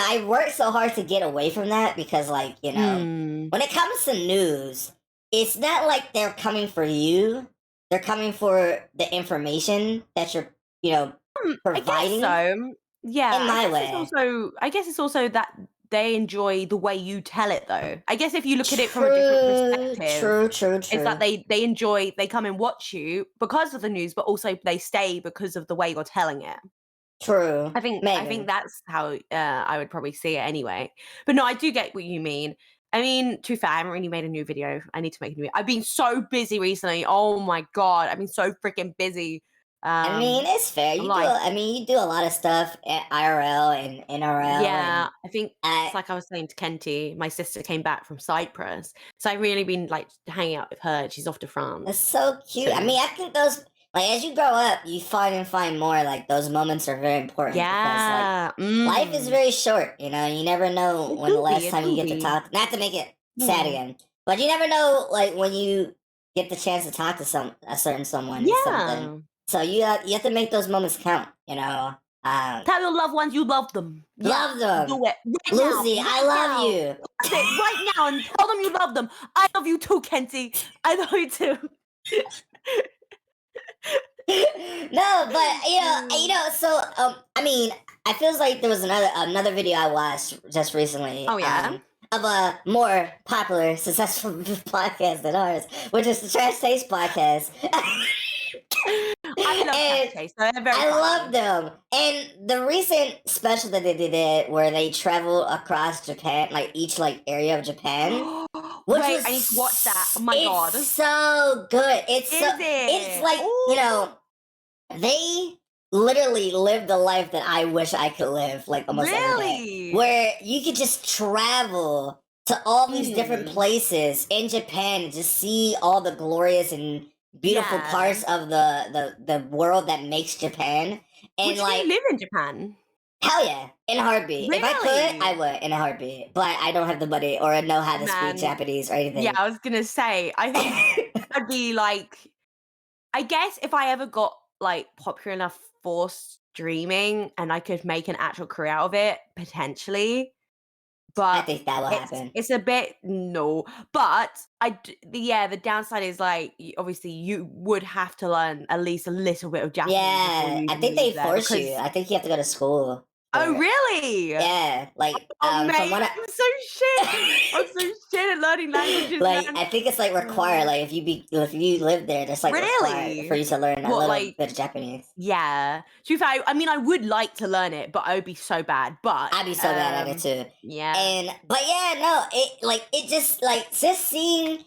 I work so hard to get away from that because like Mm. when it comes to news, it's not like they're coming for you. They're coming for the information that you're I guess providing so. Yeah, in my way. I guess it's also that they enjoy the way you tell it though. I guess if you look at it from a different True, perspective, true, true, it's that true, they come and watch you because of the news, but also they stay because of the way you're telling it. true. I think Maybe. that's how I would probably see it anyway. But no, I do get what you mean. I mean, to be fair, I haven't really made a new video. I need to make a new. I've been so busy recently. Oh my god, I've been so freaking busy. I mean, it's fair. I'm like, I mean, you do a lot of stuff at IRL and NRL, yeah, and I think it's I like I was saying to Kenty, my sister came back from Cyprus, so I've really been like hanging out with her. She's off to It's France so cute. I soon. mean, I think those like as you grow up, you find more like those moments are very important because like Yeah, life is very short. You never know it when the will be. last It time you will get to be. talk. Not to make it sad Yeah. again, but you never know like when you get the chance to talk to a certain someone and something. Yeah. So you have to make those moments count. Um, Tell your loved ones you love them. Yeah, love them, do it right now, Lucy. I right love now. you. That's it, right now, and tell them you love them. I love you too, Kenty. I love you too. No, but so I mean, I feels like there was another video I watched just recently, Oh yeah, of a more popular, successful podcast than ours, which is the Trash Taste podcast. I love Trash And Taste. They're very I love funny. them. And the recent special that they did where they travel across Japan, like each like area of Japan, which Wait, was I need to watch that. Oh my it's god, so good. is It's it? like, Oh, they literally live the life that I wish I could live, like almost every day, really? where you could just travel to all these different Mm, places in Japan and just see all the glorious and beautiful yeah. parts of the world that makes Japan. And Would you like, live in Japan? hell yeah, in a heartbeat. If I could, I Really? would in a heartbeat. But I don't have the money or know how to speak Man, Japanese or yeah, anything. I was gonna say, I think I'd be like, I guess if I ever got like popular enough for streaming and I could make an actual career out of it, potentially. I But think that will happen. it's a bit no. But the downside is like obviously you would have to learn at least a little bit of Japanese before Yeah, you I even think they move there force you. because I think you have to go to school for oh it. really? Yeah, like Oh from mate, what I'm so shit. I'm so shit at learning languages, like man. I think it's like required. Like if you live there, it's like required for Really? you to learn a What little like bit of Japanese. yeah. To be fair, I mean I would like to learn it, but I would be so bad. But I'd be so bad at it too. yeah. And but yeah, no, it just seeing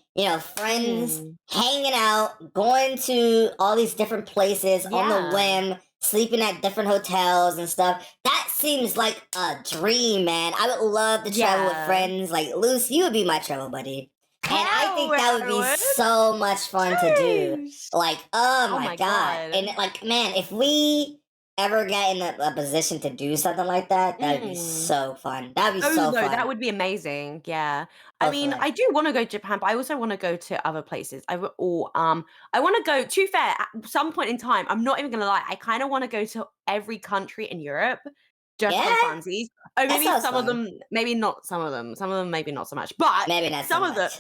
friends Mm, hanging out, going to all these different places on the yeah. whim, sleeping at different hotels and stuff. That seems like a dream, man. I would love to travel with Yeah. friends. Like Luce, you would be my travel buddy. And I Hell think that would I be would. so much fun to do. Jeez. Like, oh Oh my my God. god. And like, man, if we ever get in a position to do something like that, that would be Mm. so fun. That would be Oh, so no, that fun. would be amazing. Yeah. I mean, Hopefully. I do wanna go to Japan, but I also wanna go to other places. I wanna go to be fair, at some point in time, I'm not even gonna lie, I kinda wanna go to every country in Europe just for Yeah, funsies. Oh, that maybe sounds some of fun. them, maybe not some of them. Some of them maybe not so much, but Maybe not so some of the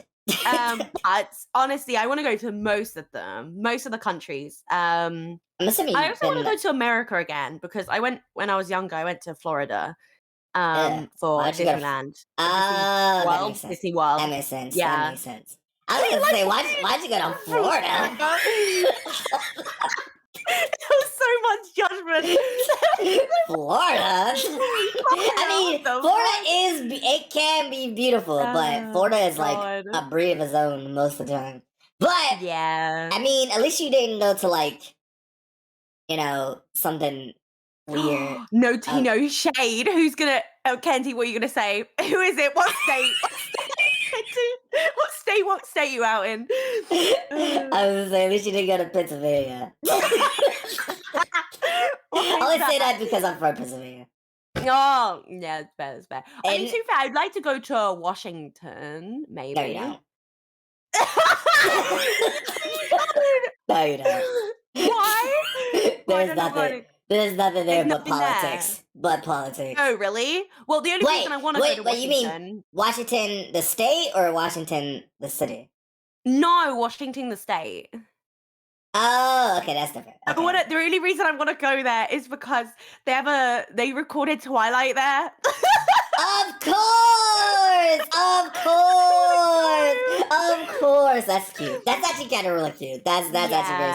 much. but honestly, I wanna go to most of them, most of the countries. I'm assuming I you've also wanna been. go to America again because I went when I was younger, I went to Florida, Why for don't you go to? Disneyland, Oh, that makes sense. Disney That World. makes sense. That Yeah. makes sense. I was Wait, going to like, say, what why'd you go to do you Florida? Florida? There was so much judgment. Florida? I Florida, what mean, the Florida fuck? it can be beautiful, but Oh Florida is like god. a breed of its own most of the time. But Yeah. I mean, at least you didn't go to like, something weird. No tea, no shade. Who's gonna? Oh, Kenty, what are you gonna say? Who is it? What state? What state? What state? What state you out in? I was gonna say, at least you didn't go to Pennsylvania. I Why is only say that? that because I'm from Pennsylvania. Oh, yeah, it's fair. It's fair. I mean, And to be fair, I'd like to go to Washington, no, you maybe. don't. You No, you don't. don't. Why? Why There's don't I nothing. want to? There's nothing there There's but nothing there. politics. But politics. Oh, really? Well, the only reason I want to go to Wait. You mean Washington. Washington the state or Washington the city? No, Washington, the state. Oh, okay, that's different. I Okay. wanna, the only reason I want to go there is because they recorded Twilight there. Of course! Of course! Of course! That's cute. That's actually kind of really cute. That's actually very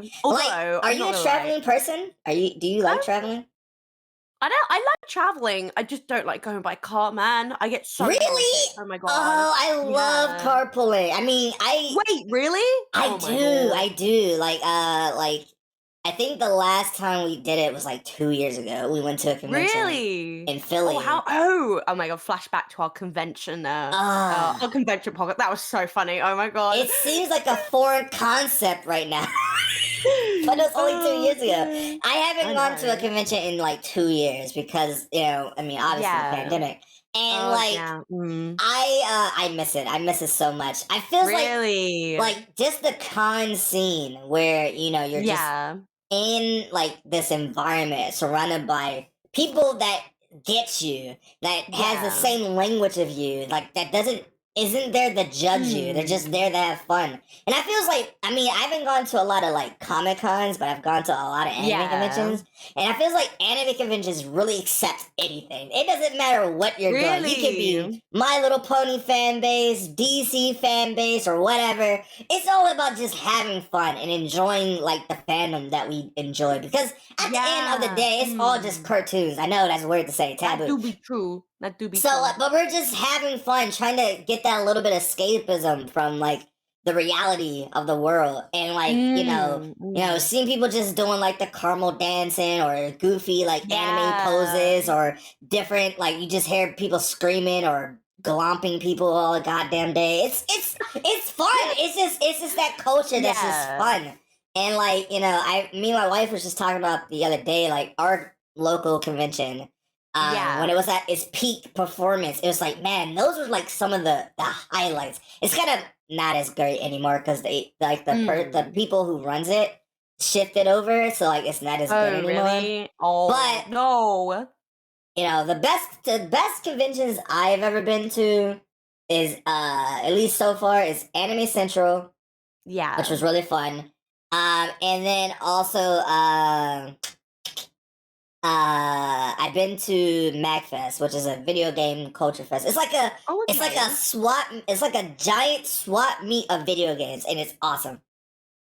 sweet. Although, Like, are I'm you not a gonna traveling lie. person? Do you like Um, traveling? I like traveling. I just don't like going by car, man. I get so car Really? sick. Oh my god. Oh, I love Yeah. carpooling. I mean, Wait, really? Oh my lord. I do. Like I think the last time we did it was like 2 years ago. We went to a convention Really? in Philly. Oh my god, flashback to our convention our convention pocket. That was so funny. Oh my god. It seems like a foreign concept right now. But it was only 2 years ago. Okay. I haven't I gone to a know. convention in like 2 years because, I mean, obviously the Yeah. pandemic. And Oh like yeah. Mm. I miss it. I miss it so much. I feels Really? like just the con scene where, you're just Yeah. in like this environment surrounded by people that get you, that has the Yeah. same language of you, like that isn't there to judge you. They're just there to have fun. And I feels like, I mean, I haven't gone to a lot of like Comic Cons, but I've gone to a lot of anime Yeah. conventions. And I feels like anime conventions really accept anything. It doesn't matter what you're doing. You could Really? be My Little Pony fan base, DC fan base, or whatever. It's all about just having fun and enjoying like the fandom that we enjoy. Because at the end of the Yeah. day, it's all just cartoons. I know that's weird to say, That taboo. do be true. That do be So, true. but we're just having fun, trying to get that little bit of escapism from like the reality of the world, and like seeing people just doing like the caramel dancing or goofy like anime Yeah. poses or different, like you just hear people screaming or glomping people all the goddamn day. It's fun. It's just that culture that's just Yeah. fun. And like me and my wife was just talking about the other day, like our local convention. Yeah. When it was at its peak performance, it was like, man, those were like some of the highlights. It's kind of not as great anymore because they like the people who runs it shifted over, so like it's not as good Oh, anymore. really? Oh, But no. the best conventions I've ever been to is at least so far is Anime Central, Yeah. which was really fun. And then also I've been to MagFest, which is a video game culture fest. It's like it's like a it's like a giant swap meet of video games, and it's awesome.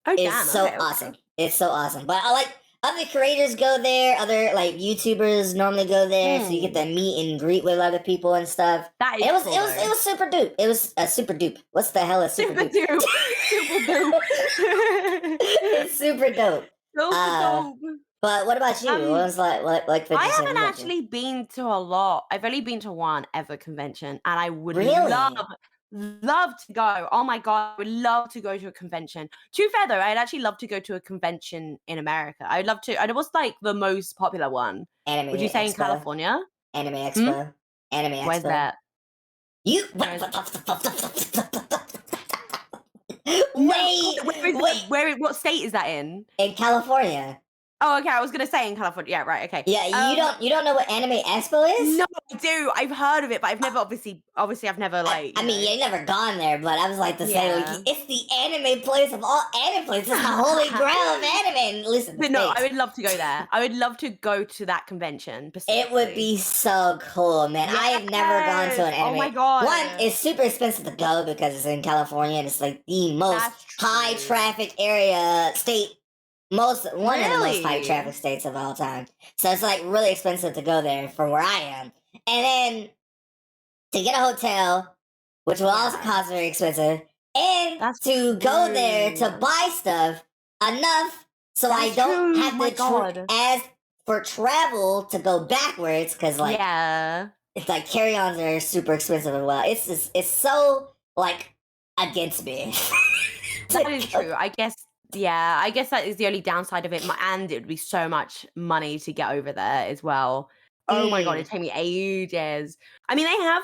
Oh, It's damn. so Okay. awesome. It's so awesome. But I like other creators go there, other like YouTubers normally go there, so you get to meet and greet with other people and stuff. That is It was cool, it was super dupe. It was a super dupe. What's the hell is super Super dupe? dope. Super dope. It's super dope. Super dope. But what about you? What was like I convention haven't you went to? actually been to a lot. I've only been to one ever convention, and I would Really? love to go. Oh my god, I would love to go to a convention. To be fair though, I'd actually love to go to a convention in America. I'd love to. And what's like the most popular one? Anime Would you say in Expo. California? Anime Expo. Anime Expo. Where's that? You wait. What state is that in? In California. Oh, okay. I was gonna say in California. Yeah, right. Okay. Yeah, you don't know what Anime Expo is? No, I do. I've heard of it, but I've never obviously I've never like. I mean, you never gone there, but I was like to say, like, Yeah. it's the anime place of all anime places. It's the holy grail of anime. And listen, But no, I thanks. would love to go there. I would love to go to that convention. It would be so cool, man. I have never gone to an Yes. Oh anime. my God. One, it's super expensive to go because it's in California and it's like the most That's high true. traffic state. One of the most high Really? traffic states of all time. So it's like really expensive to go there from where I am. And then to get a hotel, which will also Yeah. cost very expensive, and That's to go there to true. buy stuff enough so That I is don't true. have My to God. as for travel to go backwards because like Yeah. it's like carry-ons are super expensive as well. It's so like against me. That to is go- true. I guess, yeah, I guess that is the only downside of it. And it would be so much money to get over there as well. Oh my God, Mm, it'd take me ages. I mean, they have,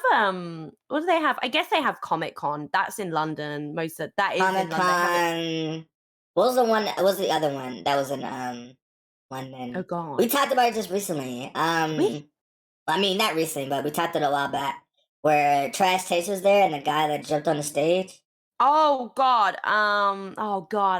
what do they have? I guess they have Comic Con. That's in London. Most of that is in Comic London. They have it. Con. What was the one? What was the other one that was in Oh London? We God. talked about it just recently. We I mean not recently, but we talked it a while back. Where Trash Taste was there and the guy that jumped on the stage. Oh God,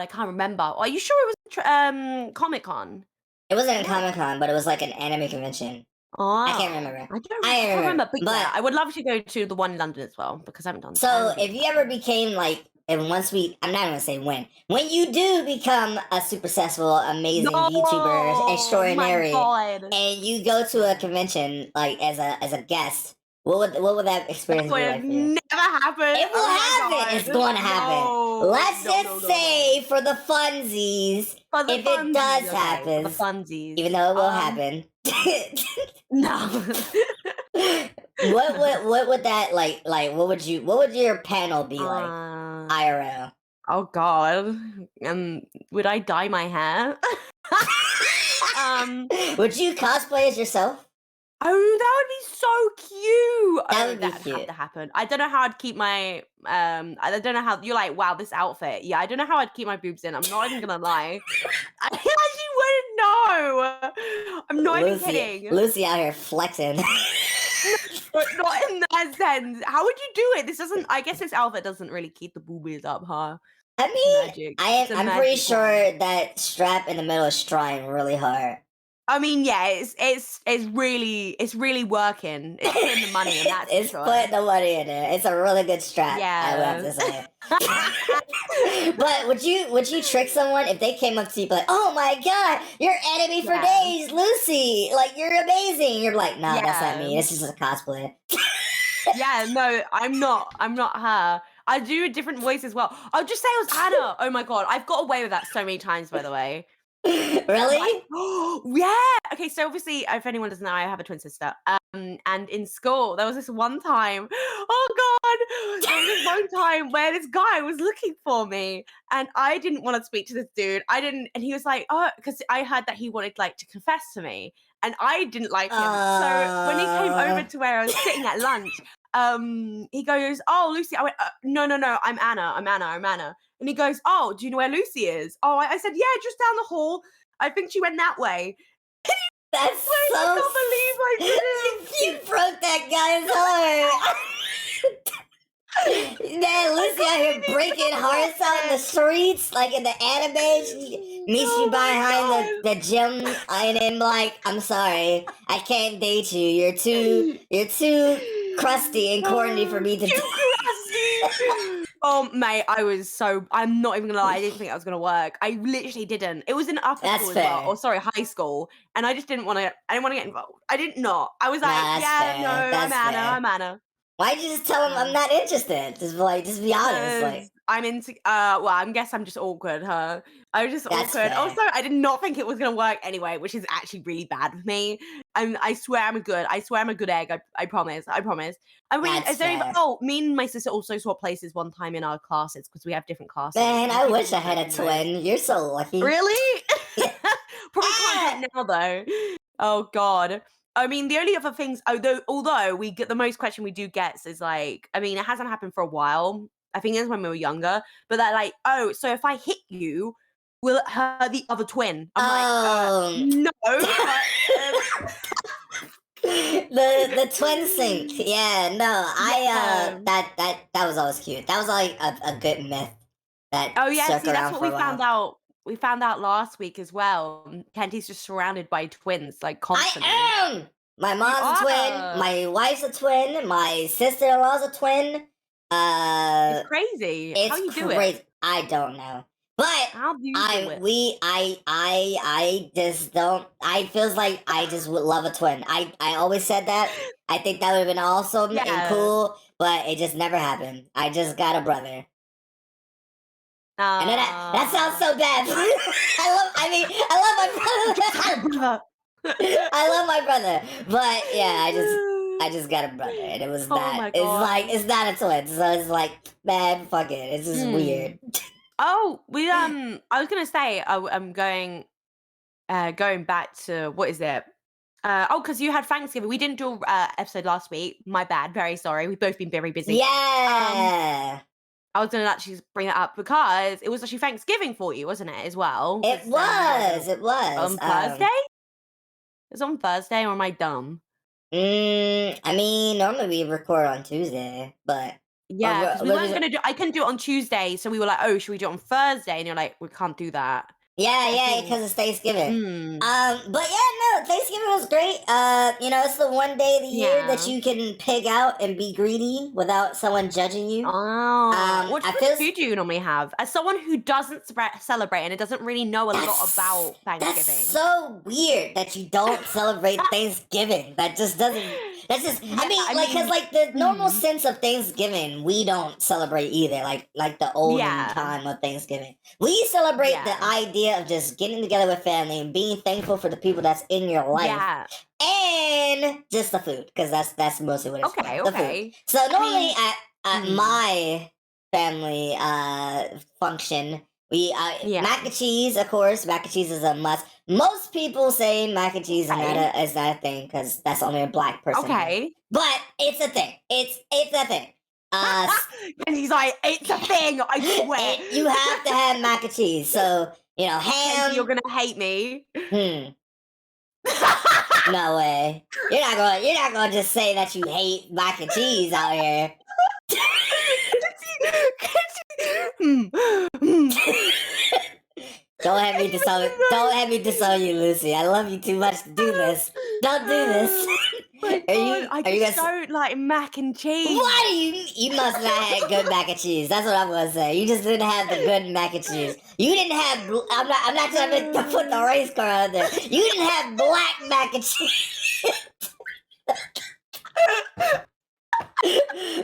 I can't remember. Are you sure it was Comic Con? It wasn't a Yeah. Comic Con, but it was like an anime convention. I can't Oh, remember. I I can't can't remember. remember. But yeah, But I would love to go to the one in London as well because I so haven't been if to you that ever one. became like, and once we, I'm not gonna say when you do become a super successful, amazing VTuber No, my extraordinary, God. and you go to a convention like as a guest, what would that That experience be would like for you? never happen. It will Oh my happen. It's God. going to happen. No, Let's no, no, just no, no. say for the funsies, For the if it funsies, does okay. For the happen, even funsies. though it will happen. No. What would that like what would your panel be like Uh, IRL? oh God. Would I dye my hair? um, Would you cosplay as yourself? Oh, that would be so cute. That Oh, would be that would have cute. to happen. I don't know how I'd keep my I don't know how you're like, wow, this outfit. Yeah, I don't know how I'd keep my boobs in. I'm not even gonna lie. I actually wouldn't know. I'm not even kidding. Lucy out here flexing. No, but not in that sense. How would you do it? This doesn't I guess this outfit doesn't really keep the boobies up, huh? I It's mean, magic. It's a I'm pretty magic wand. sure that strap in the middle is trying really hard. I mean, yeah, it's really working. It's putting the money in, that's for It's sure. putting the money in there. It's a really good strap, I would have Yeah. to say. But would you trick someone if they came up to you like, oh my god, you're enemy for Yeah. days, Lucy, like you're amazing. You're like, nah, that's not Yeah. me. This is just a cosplay. Yeah, no, I'm not. I'm not her. I do a different voice as well. I'll just say I was Anna. Oh my God. I've got away with that so many times, by the way. Like, Really? yeah. Okay, so obviously, if anyone doesn't know, I have a twin sister. And in school, there was this one time. Oh God, there was this one time where this guy was looking for me, and I didn't want to speak to this dude. I didn't, and he was like, oh, because I heard that he wanted like to confess to me, and I didn't like him. So when he came over Uh, to where I was sitting at lunch, he goes, "Oh, Lucy." I went, "No, no, no. I'm Anna. I'm Anna. I'm Anna." And he goes, "Oh, do you know where Lucy is?" Oh, I said, "Yeah, just down the hall. I think she went that way." that's Like, I so. can't believe I did You it. broke that guy's heart. Man, I Lucy out can't here even breaking hearts out in the believe streets, like in the anime. She it. meets you Oh my behind God. the gym, and then like, I'm sorry, I can't date you. You're too crusty and corny for Oh, me to. too crusty. Oh, mate, I'm not even gonna lie, I didn't think that was gonna work. I literally didn't. It was in upper That's school as well, or fair. sorry, high school, and I just I didn't wanna get involved. I did not. I was like, Nah, that's yeah, no, fair. That's fair. I'm Anna. Why'd you just tell him I'm Um, not interested? Just be honest. Like, Because I'm into well, I guess I'm just awkward, huh? I was just that's awkward. fair. Also, I did not think it was gonna work anyway, which is actually really bad with me. I swear I swear I'm a good egg. I promise. I promise. I mean, That's is there even fair. oh, me and my sister also swapped places one time in our classes because we have different classes Man, and I people wish I just had don't a do those. twin. You're so lucky. Really? Probably can't do Ah! it now though. Oh God. I mean, the only other things, although we get the most question we do get is like, I mean, it hasn't happened for a while. I think it's when we were younger, but that like, oh, so if I hit you, will it hurt the other twin? I'm like, Um, no, but the twin sync. Yeah, no, yeah. that was always cute. That was like a good myth that Oh yeah, stuck see, that's around what for a we found while. out. We found out last week as well. Kenty's just surrounded by twins, like constantly. I am. My You mom's a twin. are. My wife's a twin. My sister-in-law's a twin. It's Uh, crazy. How it's you do it? crazy. I don't know, but How do you do it? I just don't. I feels like I just would love a twin. I always said that. I think that would have been awesome and Yeah. cool, but it just never happened. I just got a brother. And then that sounds so bad. I love my brother. I love my brother. But yeah, I just got a brother, and it was Oh not. my It's not a twin, so it's like, man, fuck it. It's just Hmm. weird. Oh, I was gonna say I'm going back to what is it? Because you had Thanksgiving. We didn't do episode last week. My bad. Very sorry. We've both been very busy. Yeah, I was gonna actually bring it up because it was actually Thanksgiving for you, wasn't it? As well. it 'Cause, was. It was. on Thursday. It's on Thursday, or am I dumb? I mean, normally we record on Tuesday, but Yeah, because we what weren't is gonna do. I couldn't do it on Tuesday, so we were like, "Oh, should we do it on Thursday?" And you're like, "We can't do that." Yeah, I yeah, think. because it's Thanksgiving. Mm, But yeah, no, Thanksgiving was great. It's the one day of the year that yeah. you can pig out and be greedy without someone judging you. Oh, what I type feel of food do you normally have? As someone who doesn't celebrate and it doesn't really know a lot that's about that's Thanksgiving. so weird that you don't celebrate Thanksgiving. That just doesn't. That's just. Yeah, I mean, because like the normal mm, sense of Thanksgiving, we don't celebrate either. Like the olden yeah, time of Thanksgiving, we celebrate the yeah, idea of just getting together with family and being thankful for the people that's in your life, yeah. and just the food, because that's mostly what it's for. Okay, The food. okay. So I normally mean, at mm, my family function, we mac yeah. and cheese, of course. Mac and cheese is a must. Most people say mac and cheese Okay, is not a thing because that's only a black person thing. okay. But it's a thing. It's a thing. And he's like, "It's a thing, I swear." You have to have mac and cheese. So Kenzie, you're ham. gonna hate me. Hmm. No way. You're not gonna just say that you hate mac and cheese out here. Mm, mm. Don't have me disown. Don't have me disown you, Lucy. I love you too much to do this. Don't do this. Oh my Are god, you? I Are you just gonna? don't like mac and cheese. Why do you? You must not have good mac and cheese. That's what I'm gonna say. You just didn't have the good mac and cheese. You didn't have. I'm not. I'm not trying to put the race car out there. You didn't have black mac and cheese.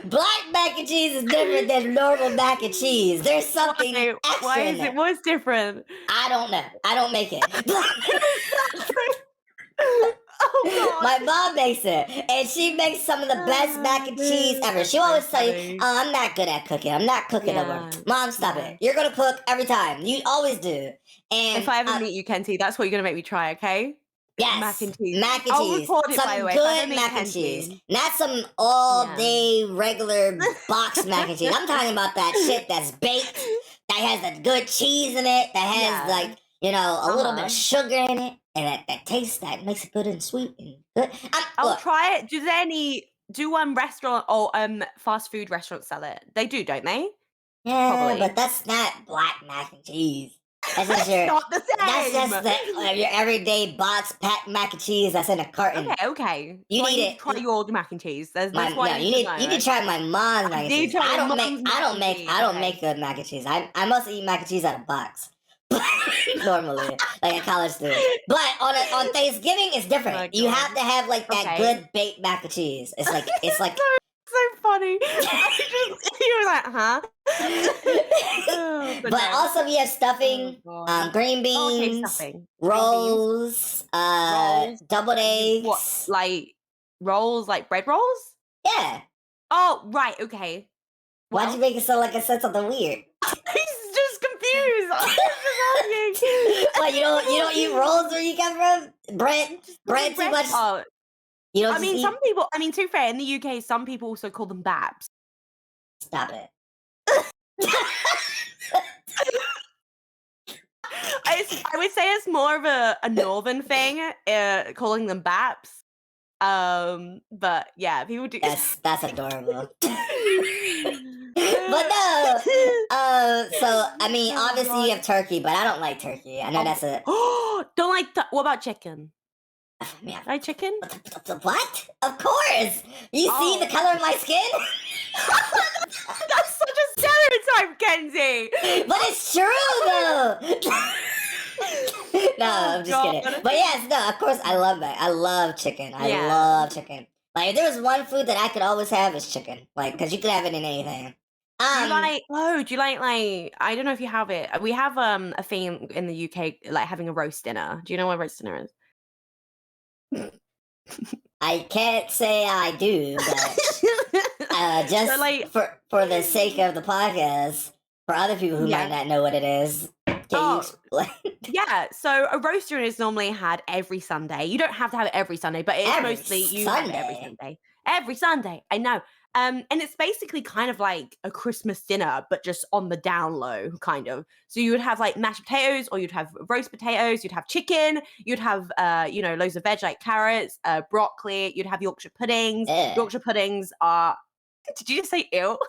Black mac and cheese is different than normal mac and cheese. There's something Why? Why extra in is it? there. What's different? I don't know. I don't make it. Oh My god. mom makes it, and she makes some of the best mac and cheese ever. That's She so always tell you, funny. "Oh, I'm not good at cooking. I'm not cooking no more." Yeah. Mom, stop Yeah. it. You're gonna cook every time. You always do. And If I ever meet you, Kenzie, that's what you're gonna make me try, okay? Mac yes, and cheese. mac and I'll cheese. record it, by the Some way, if I ever good meet mac and cheese, Kenzie. not some all Yeah. day regular box mac and cheese. I'm talking about that shit that's baked, that has a good cheese in it, that has Yeah. like a little bit Uh-huh. of sugar in it, and that tastes that makes it good and sweet and good. I'll Look, try it. Do restaurant or fast food restaurants sell it? They do, don't they? yeah, but Probably. that's not black mac and cheese. That's just It's your. not the That's same. just your everyday box packed mac and cheese that's in a carton. Okay, okay. You So I need need to it. try your mac and cheese. My That's what I no, need to know. you need to try my mom's I mac and need cheese. to try your mom's mac and I cheese. don't Okay. make good mac and cheese. I mostly eat mac and cheese out of box. Normally, like a college student. But on Thanksgiving it's Oh my different. You have god. to have like that Okay. good baked mac and cheese. It's like So funny. You were like, huh? Oh, but but no. also we have Oh stuffing, god. green Oh, okay, beans, stuffing. Green beans, rolls, rolls. doubled What? eggs. Like rolls, like bread rolls? Yeah. Oh, right. Okay. What Why'd you else? make it sound like I said something weird? He's just confused. I was just asking. What, you don't eat rolls where you come from? Bread too much? Oh, You don't I just mean, eat? some people. I mean, to be fair, in the UK, some people also call them babs. Stop it. I would say it's more of a northern thing, calling them baps. But yeah, people do. That's adorable. But no. So I mean, Oh obviously you god. have turkey, but I don't like turkey. I know that's a Oh, don't like that. What about chicken? yeah. Like chicken? What? Of course. You see the Oh. color of my skin? That's such a stereotype, Kenzie. But it's true though. No, Oh I'm just kidding. god. But yes, no, of course I love that. I love chicken. I Yeah. love chicken. Like if there was one food that I could always have, it's chicken. Like, cause you could have it in anything. Do you Um, like I don't know if you have it. We have a thing in the UK like having a roast dinner. Do you know what roast dinner I can't say I do, but is? So just like for the sake of the podcast, for other people who might yeah. not know what it is, can you Oh, explain? yeah, so a roast dinner is normally had every Sunday. You don't have to have it every Sunday, but it's Every mostly you have it every Sunday. Sunday. Every Sunday, I know. And it's basically kind of like a Christmas dinner, but just on the down low, kind of. So you would have like mashed potatoes, or you'd have roast potatoes, you'd have chicken, you'd have loads of veg like carrots, broccoli, you'd have Yorkshire puddings. Yeah. Yorkshire puddings are did you just say ill?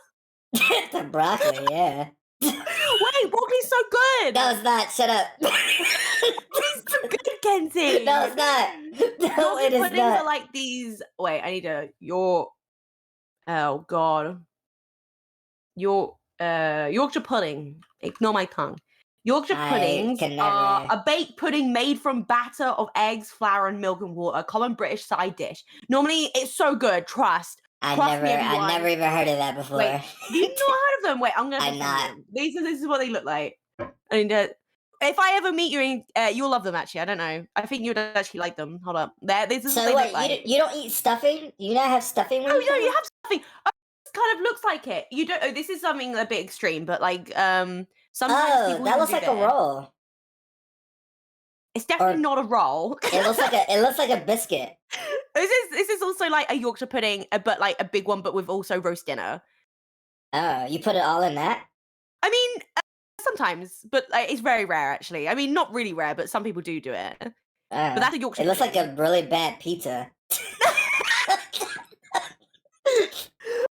The broccoli, yeah. Wait, broccoli's so good. No, it's not. Shut up. Broccoli's so good, No, it's not. Kenzie. No, it Yorkshire is puddings not. are like these. Wait, I need to. Oh god. Yorkshire pudding. Ignore my tongue. Yorkshire I puddings can are never. a baked pudding made from batter of eggs, flour, and milk and water. A common British side dish. Normally, it's so good. Trust me, I everyone. never even heard of that Wait, before. you've not heard of them? Wait, I'm gonna I'm send you not. them. This is what they look like. And if I ever meet you, you'll love them. Actually, I don't know. I think you'd actually like them. Hold up. This is what So they look what? like. You don't eat stuffing? You not have stuffing when Oh you no, you cook? have something. Oh, this kind of looks like it. You don't. Oh, this is something a bit extreme, but like sometimes Oh, people that even looks do like a this. roll. It's definitely Or not a roll. it looks like a biscuit. This is also like a Yorkshire pudding, but like a big one, but with also roast dinner. Oh, you put it all in that? I mean, sometimes, but like, it's very rare actually. I mean, not really rare, but some people do it. But that's a Yorkshire It looks like pudding. a really bad pizza.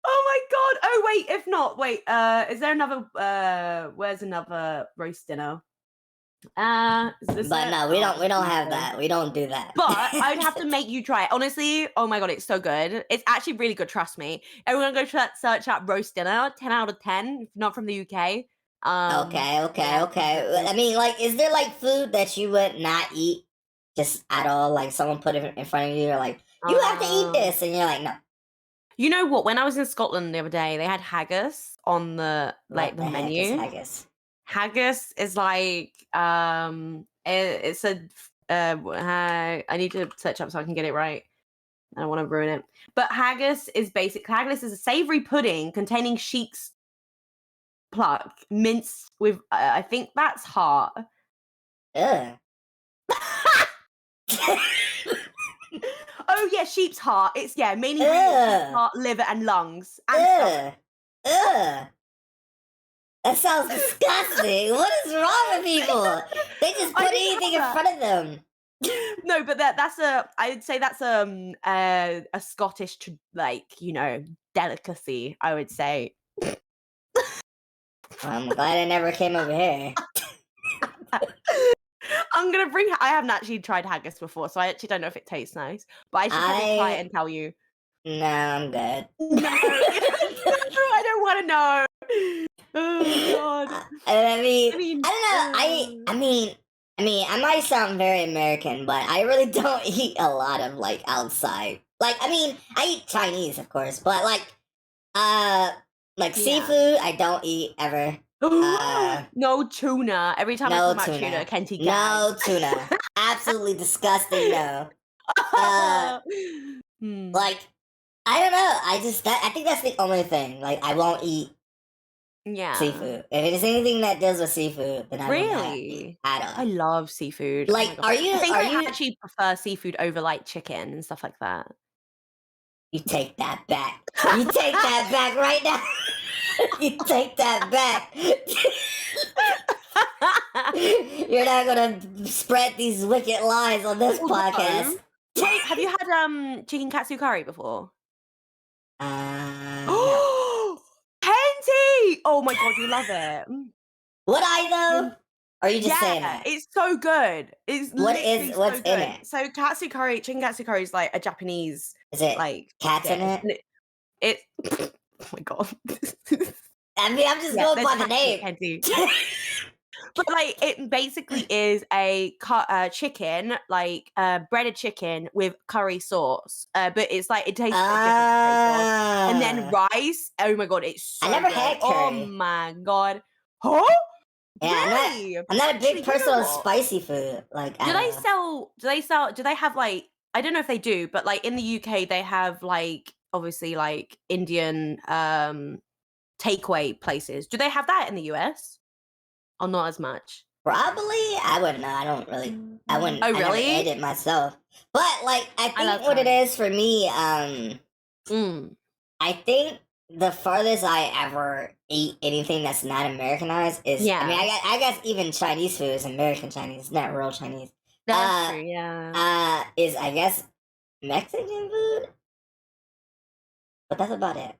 Oh my god! Oh wait, if not, wait. Is there another? Where's another roast dinner? Is this But it? no, Oh, we don't have Jesus. that. We don't do that. But I'd have to make you try it. Honestly, oh my god, it's so good. It's actually really good. Trust me. Everyone go search up roast dinner. 10 out of 10. If not from the UK. Okay, Yeah, it's okay. good. I mean, like, is there like food that you would not eat just at all? Like, someone put it in front of you, you're like, you have to eat Um, this, and you're like, no. you know what? When I was in Scotland the other day, they had haggis on the What the the heck is menu. haggis? Haggis is like it's a I need to search up so I can get it right. I don't want to ruin it. But haggis is a savory pudding containing sheep's pluck minced with I think that's heart. Ugh. Oh yeah, sheep's heart. It's main ingredients sheep's Ugh. heart, liver, and lungs and stomach. Ugh. Ugh. That sounds disgusting. What is wrong with people? They just I put didn't anything have in that. front of them. No, but that's I'd say that's a Scottish delicacy, I would say. I'm glad I never came over here. I haven't actually tried haggis before, so I actually don't know if it tastes nice. But I should probably try it and tell you. No, I'm good. No, I don't want to know. Oh god. I mean, I mean, I don't know. I might sound very American, but I really don't eat a lot of like outside. Like, I mean, I eat Chinese, of course, but like yeah. seafood, I don't eat ever. No tuna. Every time I No talk about tuna, tuna. Kenty No gags. tuna. Absolutely disgusting. No. Uh, Hmm. like I don't know. I think that's the only thing. Like, I won't eat Yeah. seafood. If it is anything that deals with seafood, then I will not eat Really? at I all. love seafood. Oh Like, my god. I think are I you? actually prefer seafood over like chicken and stuff like that. You take that back. You take that back right now. You take that back. You're not gonna spread these wicked lies on this podcast. Although, wait, have you had chicken katsu curry before? No. Henty! Oh my god, you love it. Would I though? Or are you just saying Yeah, that? it's so good. It's literally What's so in good. it? So chicken katsu curry is like a Japanese Is it like cats in dish. it? And it oh my god. I mean, I'm just Yeah, going there's by the cats in it, name. Henty. But like it basically is a chicken, like breaded chicken with curry sauce. But it's like it tastes a bit different to curry sauce. And then Ah, rice. Oh my god, it's I so never good. had Oh curry. my god. Huh? Yeah, Really? I'm not a Actually, big you person know on what? spicy food. Like, I don't know. Do they have like I don't know if they do, but like in the UK they have like obviously like Indian takeaway places. Do they have that in the US? Or not as much? Probably, I wouldn't know. Oh, I never ate really? it myself. But like, I I think love what it curry. is for me, Mm. I think the farthest I ever ate anything that's not Americanized is, I mean, Yeah, I guess even Chinese food is American Chinese, not real Chinese. that's Uh, true, yeah. is I guess Mexican food, but that's about it.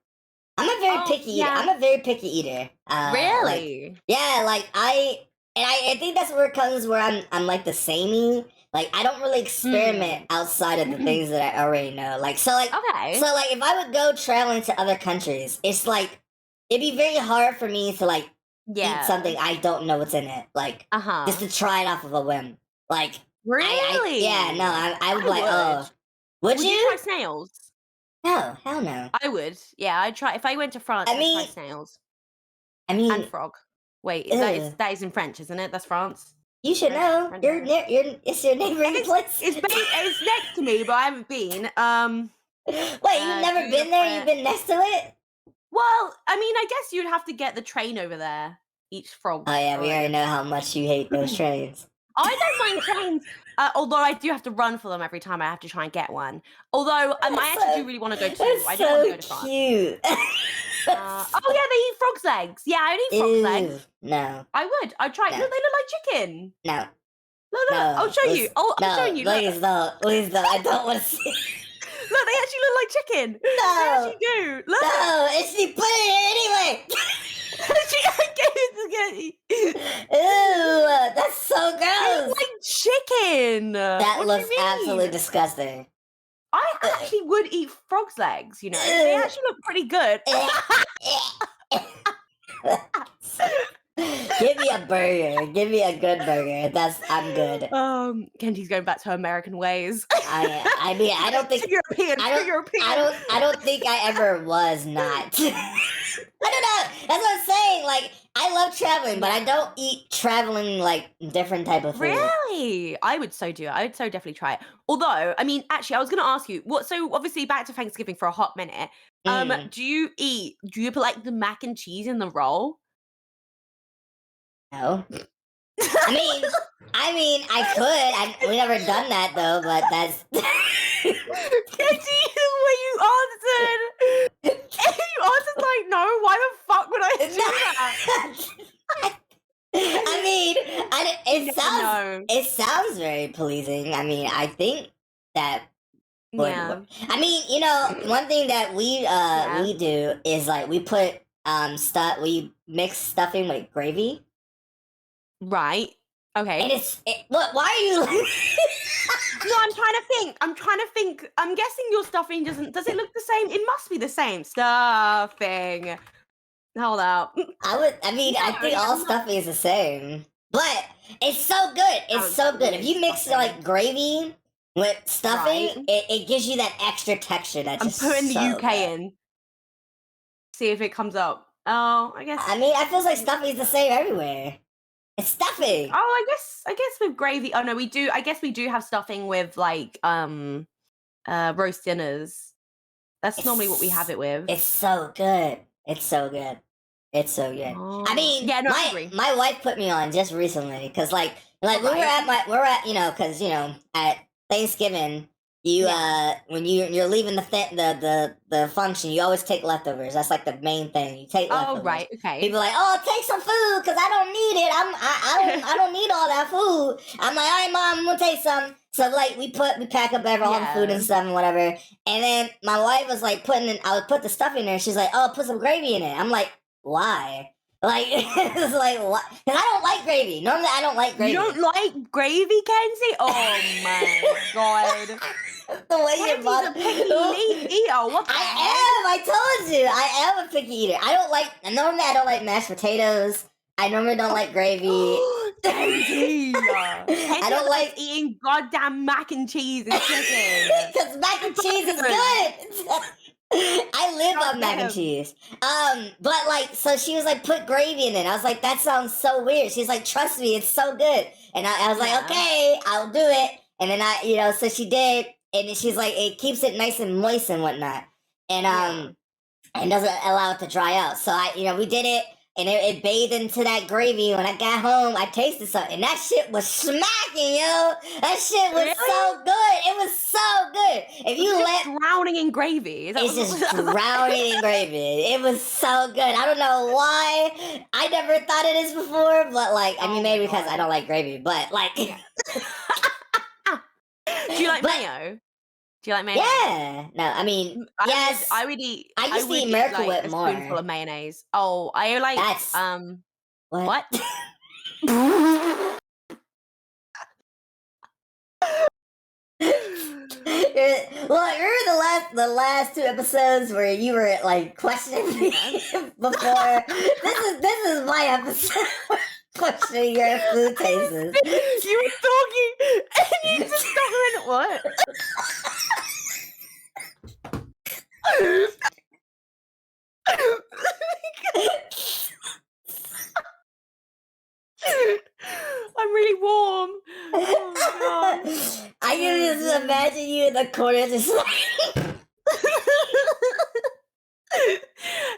I'm a very Oh, picky eater. yeah. I'm a very picky eater. Like, Really? yeah, like I think that's where it comes where I'm like the samey. Like, I don't really experiment Mm. outside of the things that I already know. Like, Okay. if I would go traveling to other countries, it's like it'd be very hard for me to like eat Yeah. something I don't know what's in it. Like, just Uh-huh. to try it off of a whim. Like, yeah, no, Really? I would I be like, would. oh, would Would you try you? snails? No, hell no. I would. Yeah, I'd try if I went to France, I I'd try mean, snails I and mean, frog. Wait, ugh. that is in French, isn't it? That's France. You should know. French area. It's your neighboring place. It's next to me, but I haven't been. Wait, you've never Doing a been there? You've French. been next to it? Well, I mean, I guess you'd have to get the train over there. Each frog. Oh yeah, Or we already like know how much you hate those trains. I don't mind trains, although I do have to run for them every time I have to try and get one. Although I actually do really want to go to. That's I do want to so go to France. cute. Oh yeah, they eat frogs' legs. Yeah, I'd eat frogs' Ew, legs. no, I would. I'd try. Look, no, they look like chicken. no, Look, look. I'll no, show you. I'm no, showing you. Look, please don't, please don't. I don't want to see. look. They actually look like chicken. They No, actually do. Look. no, and she put it here anyway. I gave it to get. Ew, that's so They look gross. like chicken. That What do looks you absolutely mean? disgusting. I actually would eat frogs' legs. You know, they actually look pretty good. Give me a burger. Give me a good burger. I'm good. Kenty's going back to her American ways. I mean, I don't think Too European. I Too don't European. I don't think I ever was not. I don't know. That's what I'm saying. Like, I love traveling, but I don't eat traveling like different type of food. Really? I would so do it. I would so definitely try it. Although, I mean, actually, I was going to ask you what. So, obviously, back to Thanksgiving for a hot minute. Mm, Do you put like the mac and cheese in the roll? no. I could. We never done that though, but that's. Kenty, the way you answered. You answered like, no. Why the fuck would I do that? I mean, No. it sounds very pleasing. I mean, I think that would. Yeah. I mean, you know, one thing that Yeah. we do is like we put we mix stuffing with gravy, Right. and Okay. what? Why are you? No, I'm trying to think. I'm guessing your stuffing does it look the same? It must be the same stuffing. Hold up. I think all stuffing is the same, but it's so good. It's so good. If you mix like gravy with stuffing, Right. it gives you that extra texture. That's I'm just putting the so UK good. in. See if it comes up. Oh, I guess. I mean, I feel like stuffing is the same everywhere. It's stuffing. Oh, I guess with gravy. Oh no, we do. I guess we do have stuffing with like roast dinners. That's normally what we have it with. It's so good. It's so good. It's so good. I Oh. mean, Yeah, no, I agree. my wife put me on just recently because we were at because at Thanksgiving when you're leaving the function, you always take leftovers. That's like the main thing. You take leftovers. Oh, right. Okay. People are like, oh, take some food because I don't need it. I don't need all that food. I'm like, all right, mom, I'm gonna take some. So like we pack up all the food and stuff and whatever. And then my wife was like I would put the stuff in there. She's like, oh, put some gravy in it. I'm like, why? Like it's like what? Because I don't like gravy. Normally I don't like gravy. You don't like gravy, Kenzie? Oh my god. The way your Kenzie's mother. a picky eater. What the heck? I told you. I am a picky eater. I don't like. Normally I don't like mashed potatoes. I normally don't like gravy. Katie! I don't like eating goddamn mac and cheese and chicken. because mac and cheese is good. I live on mac and Goddamn. cheese. But like, so she was like, put gravy in it. I was like, that sounds so weird. She's like, trust me, it's so good. And I was like, Yeah. okay, I'll do it. And then so she did, and then she's like, it keeps it nice and moist and whatnot, and doesn't allow it to dry out. So we did it, and it bathed into that gravy. When I got home, I tasted something, and that shit was smacking, yo. That shit was so good. It was so good. If you Just drowning in gravy. Is that it's what just drowning in gravy. It was so good. I don't know why. I never thought of this before, but like, I mean, maybe because I don't like gravy, but like. Do you like mayo? Do you like mayo? Yeah. No, I mean, yes. I would eat. I used to eat eat, Miracle like, Whip a more. spoonful of mayonnaise. Oh, I like. That's What? Remember the last two episodes where you were like questioning me before? This is my episode. Questioning your food tastes. You were talking and you just stuttering. What? I'm really warm. Oh god. I can just imagine you in the corner just like.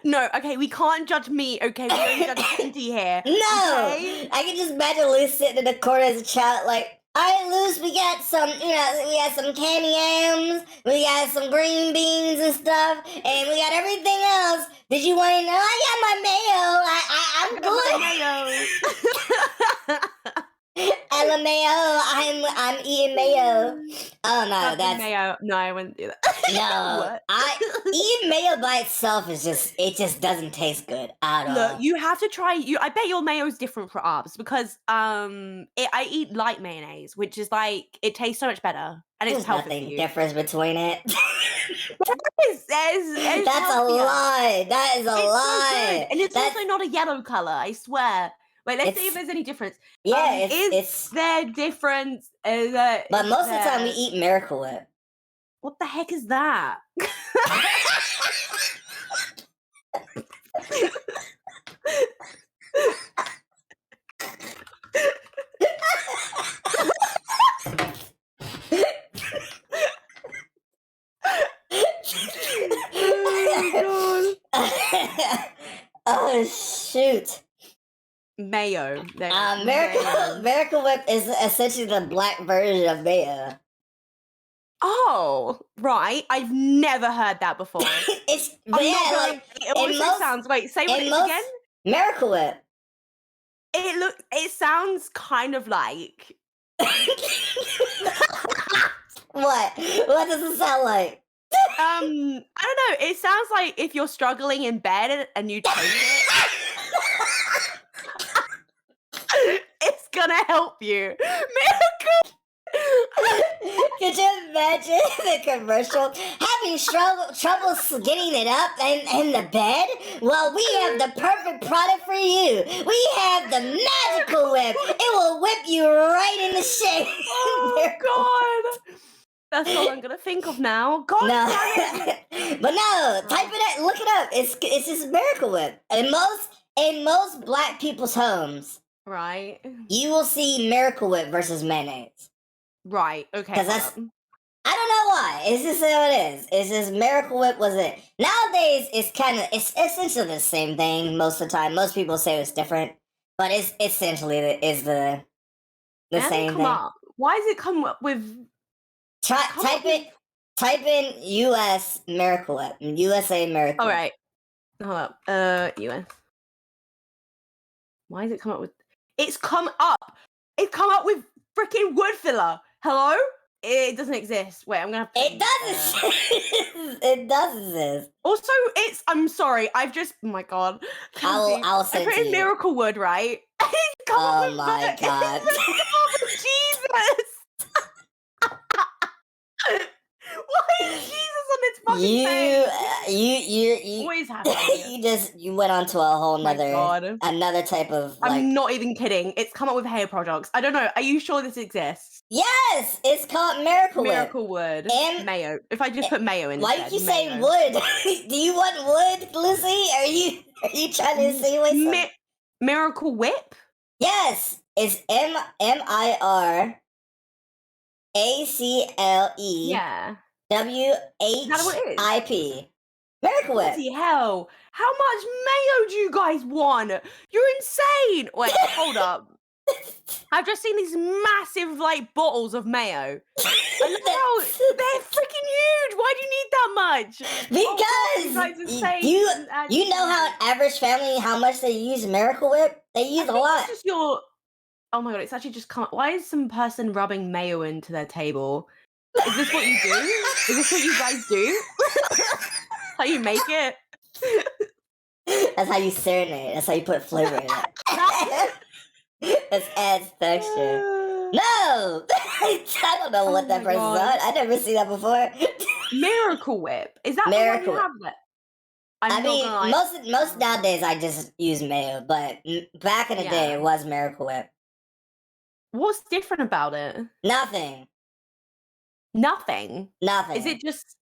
No, okay, we can't judge me. Okay, we don't judge Kenty here. No, okay? I can just imagine Luz sitting in the corner as a child, like, all right, Luz, we got some, we got some candy yams, we got some green beans and stuff, and we got everything else. Did you want to know? I got my mayo. I'm good. LMAO, I'm eating mayo. Oh no, that's mayo. No, I wouldn't do that. no. Eating mayo by itself is it just doesn't taste good at all. Look, you have to try. I bet your mayo is different for ours because I eat light mayonnaise, which is like it tastes so much better and it's There's healthy nothing for you. difference between it. There's That's a lie. That is a It's so lie. good. And it's also not a yellow color, I swear. Wait, let's see if there's any difference. Yeah, is there difference? But most of the time we eat Miracle Whip. What the heck is that? Oh shoot. Mayo. Miracle Whip is essentially the black version of mayo. Oh, right. I've never heard that before. It also sounds. Wait, say what it is again. Miracle Whip. It sounds kind of like. What? What does it sound like? I don't know. It sounds like if you're struggling in bed and you take it. It's gonna help you. Miracle. Could you imagine the commercial? Having trouble getting it up in the bed? Well, we have the perfect product for you. We have the magical whip. It will whip you right in the shape. Oh, God. That's all I'm gonna think of now. God no. damn it. But no, type it, look it up. It's just Miracle Whip. In most black people's homes, right, you will see Miracle Whip versus mayonnaise. Right. Okay. Because I don't know why. It's just how it is. It's just Miracle Whip was it. Nowadays, it's essentially the same thing most of the time. Most people say it's different, but it's essentially the same thing. Up. Why does it come up with? Type in U.S. Miracle Whip. USA Miracle. All right. Hold up. U.S. Why does it come up with? It's come up. It's come up with freaking wood filler. Hello? It doesn't exist. Wait, I'm gonna have to. It does exist. It does exist. Also, I'm sorry. I've just. Oh my god. I'll send I put in Miracle Wood, right? Oh my god. Jesus. Why is Jesus on the It's fucking You, fake. you, Always have done it. you went on to a whole Oh my God. another type of I'm like. not even kidding. It's come up with hair products. I don't know. Are you sure this exists? Yes, it's called Miracle Whip. Miracle Wood. And Mayo. If I just put mayo in why you instead. keep saying Mayo. wood? Do you want wood, Lucy? Are you trying to insinuate something? Miracle Whip? Yes, it's MIRACLE Yeah. Is that what it is? WHIP. Miracle Whip. Bloody hell. How much mayo do you guys want? You're insane. Wait, hold up. I've just seen these massive, like, bottles of mayo. I love how they're freaking huge. Why do you need that much? Because you know how an average family, how much they use Miracle Whip? They use a lot. It's just your... Oh my God, it's actually just come... Why is some person rubbing mayo into their table? Is this what you do? Is this what you guys do? How you make it? That's how you serenade. That's how you put flavor in it. This adds texture. No! I don't know what that person's on. I never seen that before. Miracle Whip. Is that Miracle the one you have? I mean, most nowadays I just use mayo, but back in the day it was Miracle Whip. What's different about it? Nothing. Nothing? Nothing. Is it just...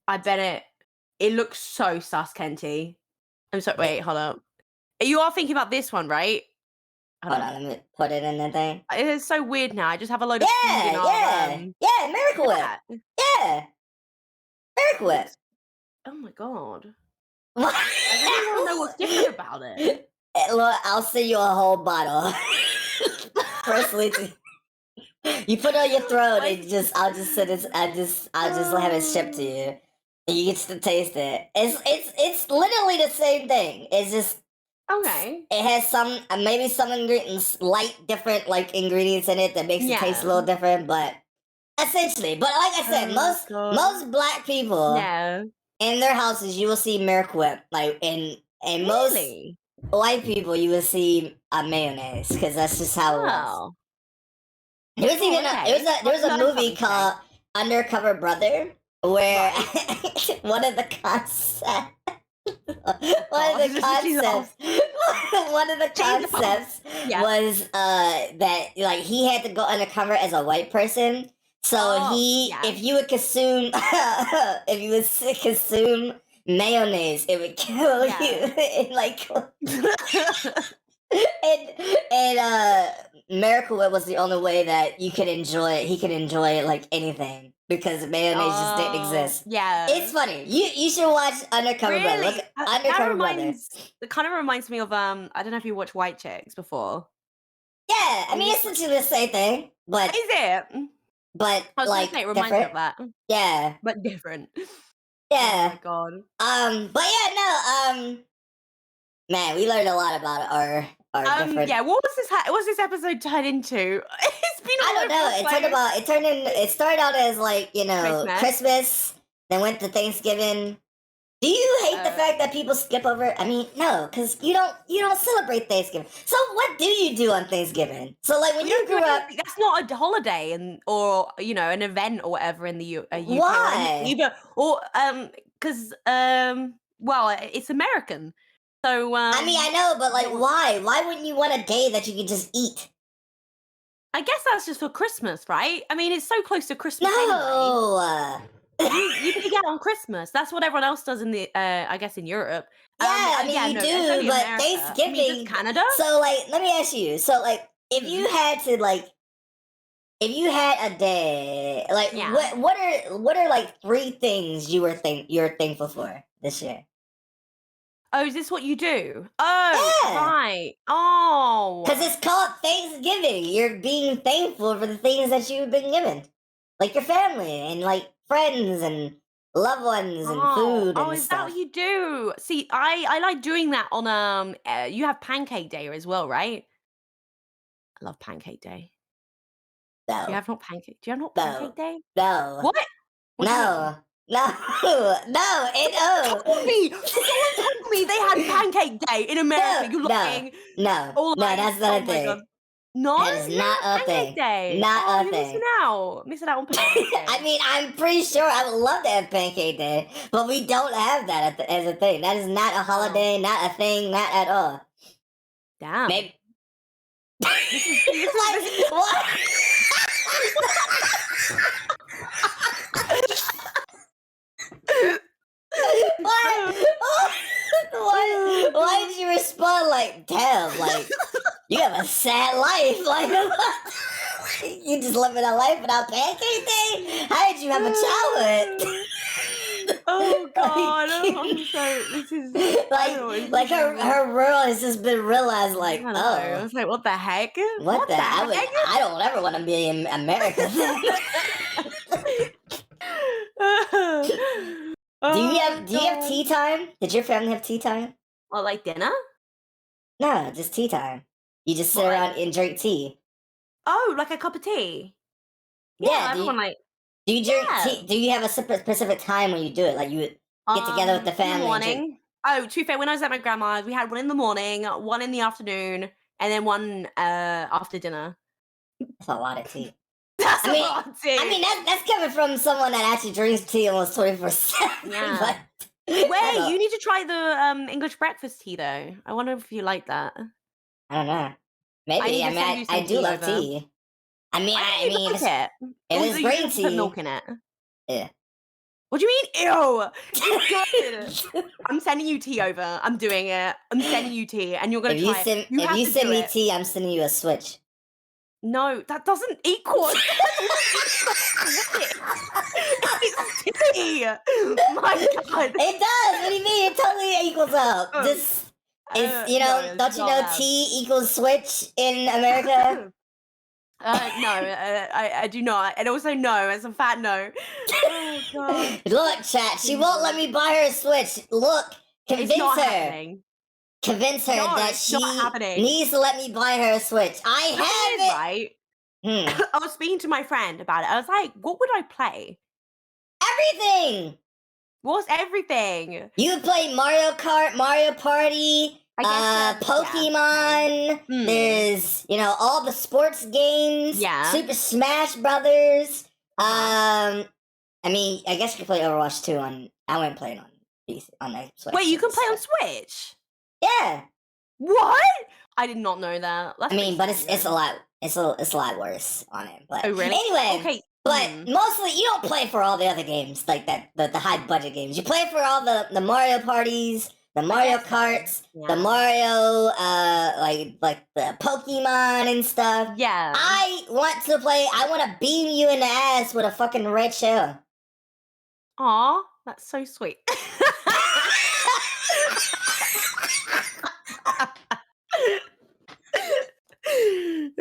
I bet it looks so sus, Kenty. I'm sorry, wait, hold up. You are thinking about this one, right? Hold on, let me put it in the thing. It is so weird now. I just have a load of food in our... Yeah, Miracle Whip. Yeah. Miracle Whip. Oh my God. I really want to know what's different about it. Look, I'll send you a whole bottle. Personally, you put it on your throat and I'll just send it. I'll just have it shipped to you. And you get to taste it. It's literally the same thing. It's just okay. It has some maybe some ingredients, different like ingredients in it that makes it taste a little different, but essentially. But like I said, most black people in their houses you will see Miracle Whip. Like in most white people you will see a mayonnaise because that's just how it was. There's even there's a movie called Undercover Brother where one of the concepts was that like he had to go undercover as a white person. So if you would consume mayonnaise, it would kill you. And Miracle Whip was the only way that he could enjoy it like anything because mayonnaise just didn't exist. Yeah, it's funny. You should watch Undercover Brother. Look, Undercover Brother. It kind of reminds me of I don't know if you watched White Chicks before. Yeah, I mean it's essentially the same thing, but is it? But I was like gonna say, it reminds me of that. Yeah, but different. Yeah. Oh my God. But yeah, no. Man, we learned a lot about our different. Yeah, what's this episode turned into? It's been. I don't know. It started out as like Christmas, then went to Thanksgiving. Do you hate the fact that people skip over? I mean, no, because you don't celebrate Thanksgiving. So what do you do on Thanksgiving? So like when you grew up, that's not a holiday or an event or whatever in the UK. Why? Because well, it's American. So I mean, I know, but like, why? Why wouldn't you want a day that you could just eat? I guess that's just for Christmas, right? I mean, it's so close to Christmas. No. Anyway. You get on Christmas. That's what everyone else does in the, I guess, in Europe. Yeah, I mean, you do, but America. Thanksgiving, Canada. So, like, let me ask you. So, like, if you had a day, like, what are like 3 things you're thankful for this year? Oh, is this what you do? Oh, yeah. Right. Oh. Because it's called Thanksgiving. You're being thankful for the things that you've been given. Like your family and like friends and loved ones and food and stuff. Oh, is that what you do? See, I like doing that on you have Pancake Day as well, right? I love Pancake Day. No. Do you have not Pancake Day? No. What? No. Someone told me they had Pancake Day in America. You're lying. No, that's not a thing. No, That is not a Pancake thing. Day. Not Oh, a you're thing. missing out on Pancake Day. I mean, I'm pretty sure I would love to have Pancake Day, but we don't have that as a thing. That is not a holiday, not a thing, not at all. Damn. Maybe. This is Like, what? Why did you respond like, damn, like, you have a sad life? Like, you just living a life without Pancake Day? How did you have a childhood? Oh god, this is like her world has just been realized like, I was like, what the heck? What the heck? I don't ever want to be in America. Do you have tea time? Did your family have tea time? Well, like dinner? No, just tea time. You just sit around and drink tea. Oh, like a cup of tea. Yeah, everyone do you drink tea? Do you have a specific time when you do it? Like you would get together with the family. In the morning. Oh, to be fair, when I was at my grandma's, we had one in the morning, one in the afternoon, and then one after dinner. That's a lot of tea. That's a lot of tea. I mean, that's coming from someone that actually drinks tea almost 24/7. Yeah. Wait, you need to try the English breakfast tea though. I wonder if you like that. I don't know. Maybe. I do love tea. I mean, if it's green tea, put milk in it. Yeah. What do you mean? Ew! It's good. I'm sending you tea over. I'm doing it. I'm sending you tea, and you're gonna try it. If you send me tea, I'm sending you a Switch. No, that doesn't equal. It's tea. My God. It does. What do you mean? It totally equals out. Don't you know tea equals Switch in America? No, I do not. And also no, it's a fat no. Oh God. Look, chat, she won't let me buy her a Switch. Look, convince her. Happening. Convince her that she needs to let me buy her a Switch. I have it. Right. I was speaking to my friend about it. I was like, what would I play? Everything. What's everything? You would play Mario Kart, Mario Party, Pokemon. Yeah. There's, all the sports games. Yeah. Super Smash Brothers. I guess you could play Overwatch 2 I wouldn't play it on the Switch. Wait, you can play on Switch? Yeah. What? I did not know that. But it's a lot. It's a lot worse on it. But oh really? Anyway. Okay. But mostly, you don't play for all the other games like that, the high budget games. You play for all the Mario parties, the Mario Karts, the Mario, like the Pokemon and stuff. Yeah. I want to beam you in the ass with a fucking red shell. Aw, that's so sweet.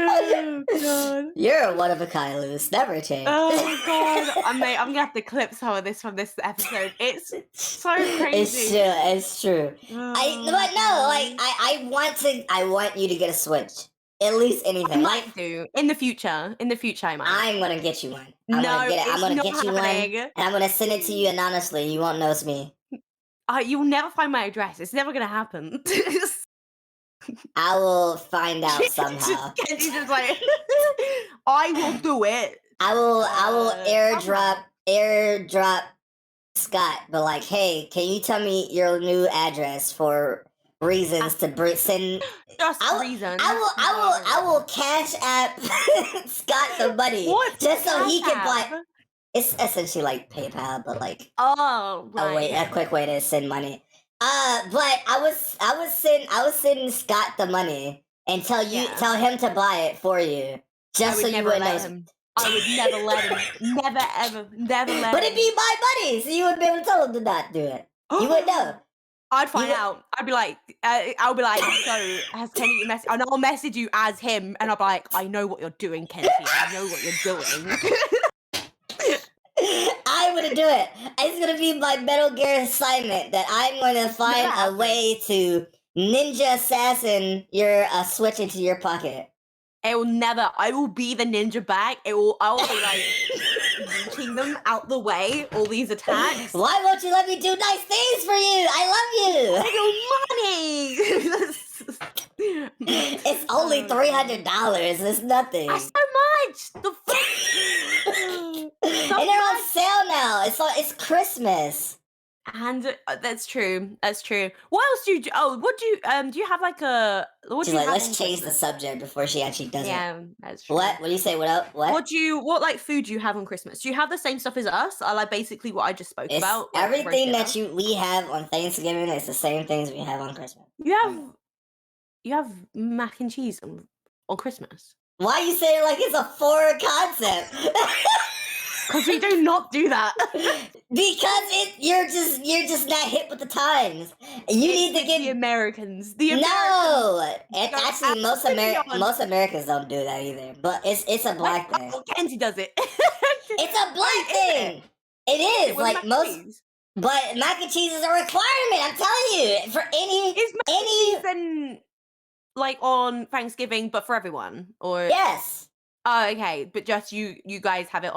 Oh God. You're one of a kind, Luz. Never change. Oh God. I'm gonna have to clip some of this from this episode. It's so crazy. It's true. I want you to get a Switch. At least anything. I might do. In the future, I might. I'm gonna get you one. I'm gonna get you one, and I'm gonna send it to you anonymously. You won't know it's me. You'll never find my address. It's never gonna happen. I will find out somehow. Just like, I will do it. I will airdrop Scott, but like, hey, can you tell me your new address for reasons to send? Reasons. I will cash app Scott the money just so he can buy. It's essentially like PayPal, but like a quick way to send money. But I was sending Scott the money and tell him to buy it for you, just so you wouldn't know. I would never let him. Never ever, never let him. But it'd be my money, so you wouldn't be able to tell him to not do it. You wouldn't know. I'd find out. I'd be like, so has Kenny messaged? And I'll message you as him, and I'll be like, I know what you're doing, Kenny. I know what you're doing. I'm gonna do it. It's gonna be my Metal Gear assignment that I'm gonna find a way to ninja assassin your Switch into your pocket. It will never. I will be the ninja back. I will be like reaching them out the way. All these attacks. Why won't you let me do nice things for you? I love you. I got money. It's only Oh, God. $300. It's nothing. That's so much. The fuck? So And they're on much. sale now. It's Christmas. And that's true. That's true. What else do you do? Oh, what do you do you have like a what She's do you like, have let's on change the Christmas? subject before she actually does it. Yeah, that's true. What? What do you say? What up? What? What like food do you have on Christmas? Do you have the same stuff as us? I like basically what I just spoke It's about, like roast everything dinner. that we have on Thanksgiving. It's the same things we have on Christmas. You have you have mac and cheese on Christmas. Why you say it like it's a foreign concept? Because we do not do that. Because you're just not hip with the times. You need to the get Americans. The Americans. no. And go actually, absolutely on. most Americans don't do that either. But it's a black thing. Oh, Kenzie does it. It's a black thing. It is With like mac and most. cheese? But mac and cheese is a requirement. I'm telling you, for Is mac and cheese then like on Thanksgiving, but for everyone? Or yes. oh, okay, but just you guys have it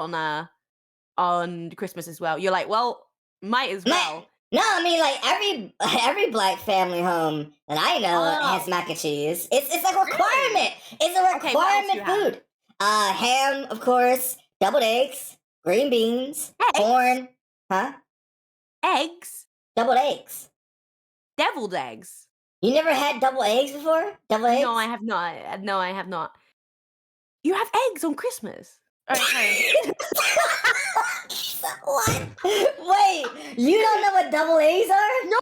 on Christmas as well. You're like, well, might as well. No, I mean like every black family home that I know has Oh. mac and cheese. It's a requirement. It's a Okay, what else do requirement you have? food. Ham, of course, deviled eggs, green beans, Eggs? corn, huh? Eggs? Deviled eggs. Deviled eggs? You never had double eggs before? Double eggs? No, I have not. No, I have not. You have eggs on Christmas? Okay. What? Wait, you don't know what double eggs are? No,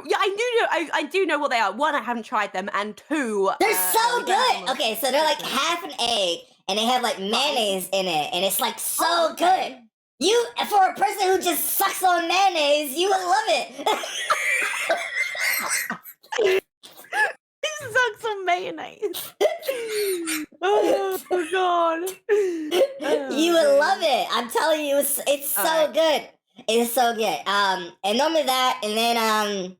yeah, I do know. I do know what they are. One, I haven't tried them, and two, They're no, so we don't have them good. on Okay, so they're like Christmas. half an egg, and they have like mayonnaise in it, and it's like so Oh, okay. good. You, for a person who just sucks on mayonnaise, you would love it. This sucks on mayonnaise. Oh God. You would love it. I'm telling you, it's so Alright. good. It's so good. And normally that, and then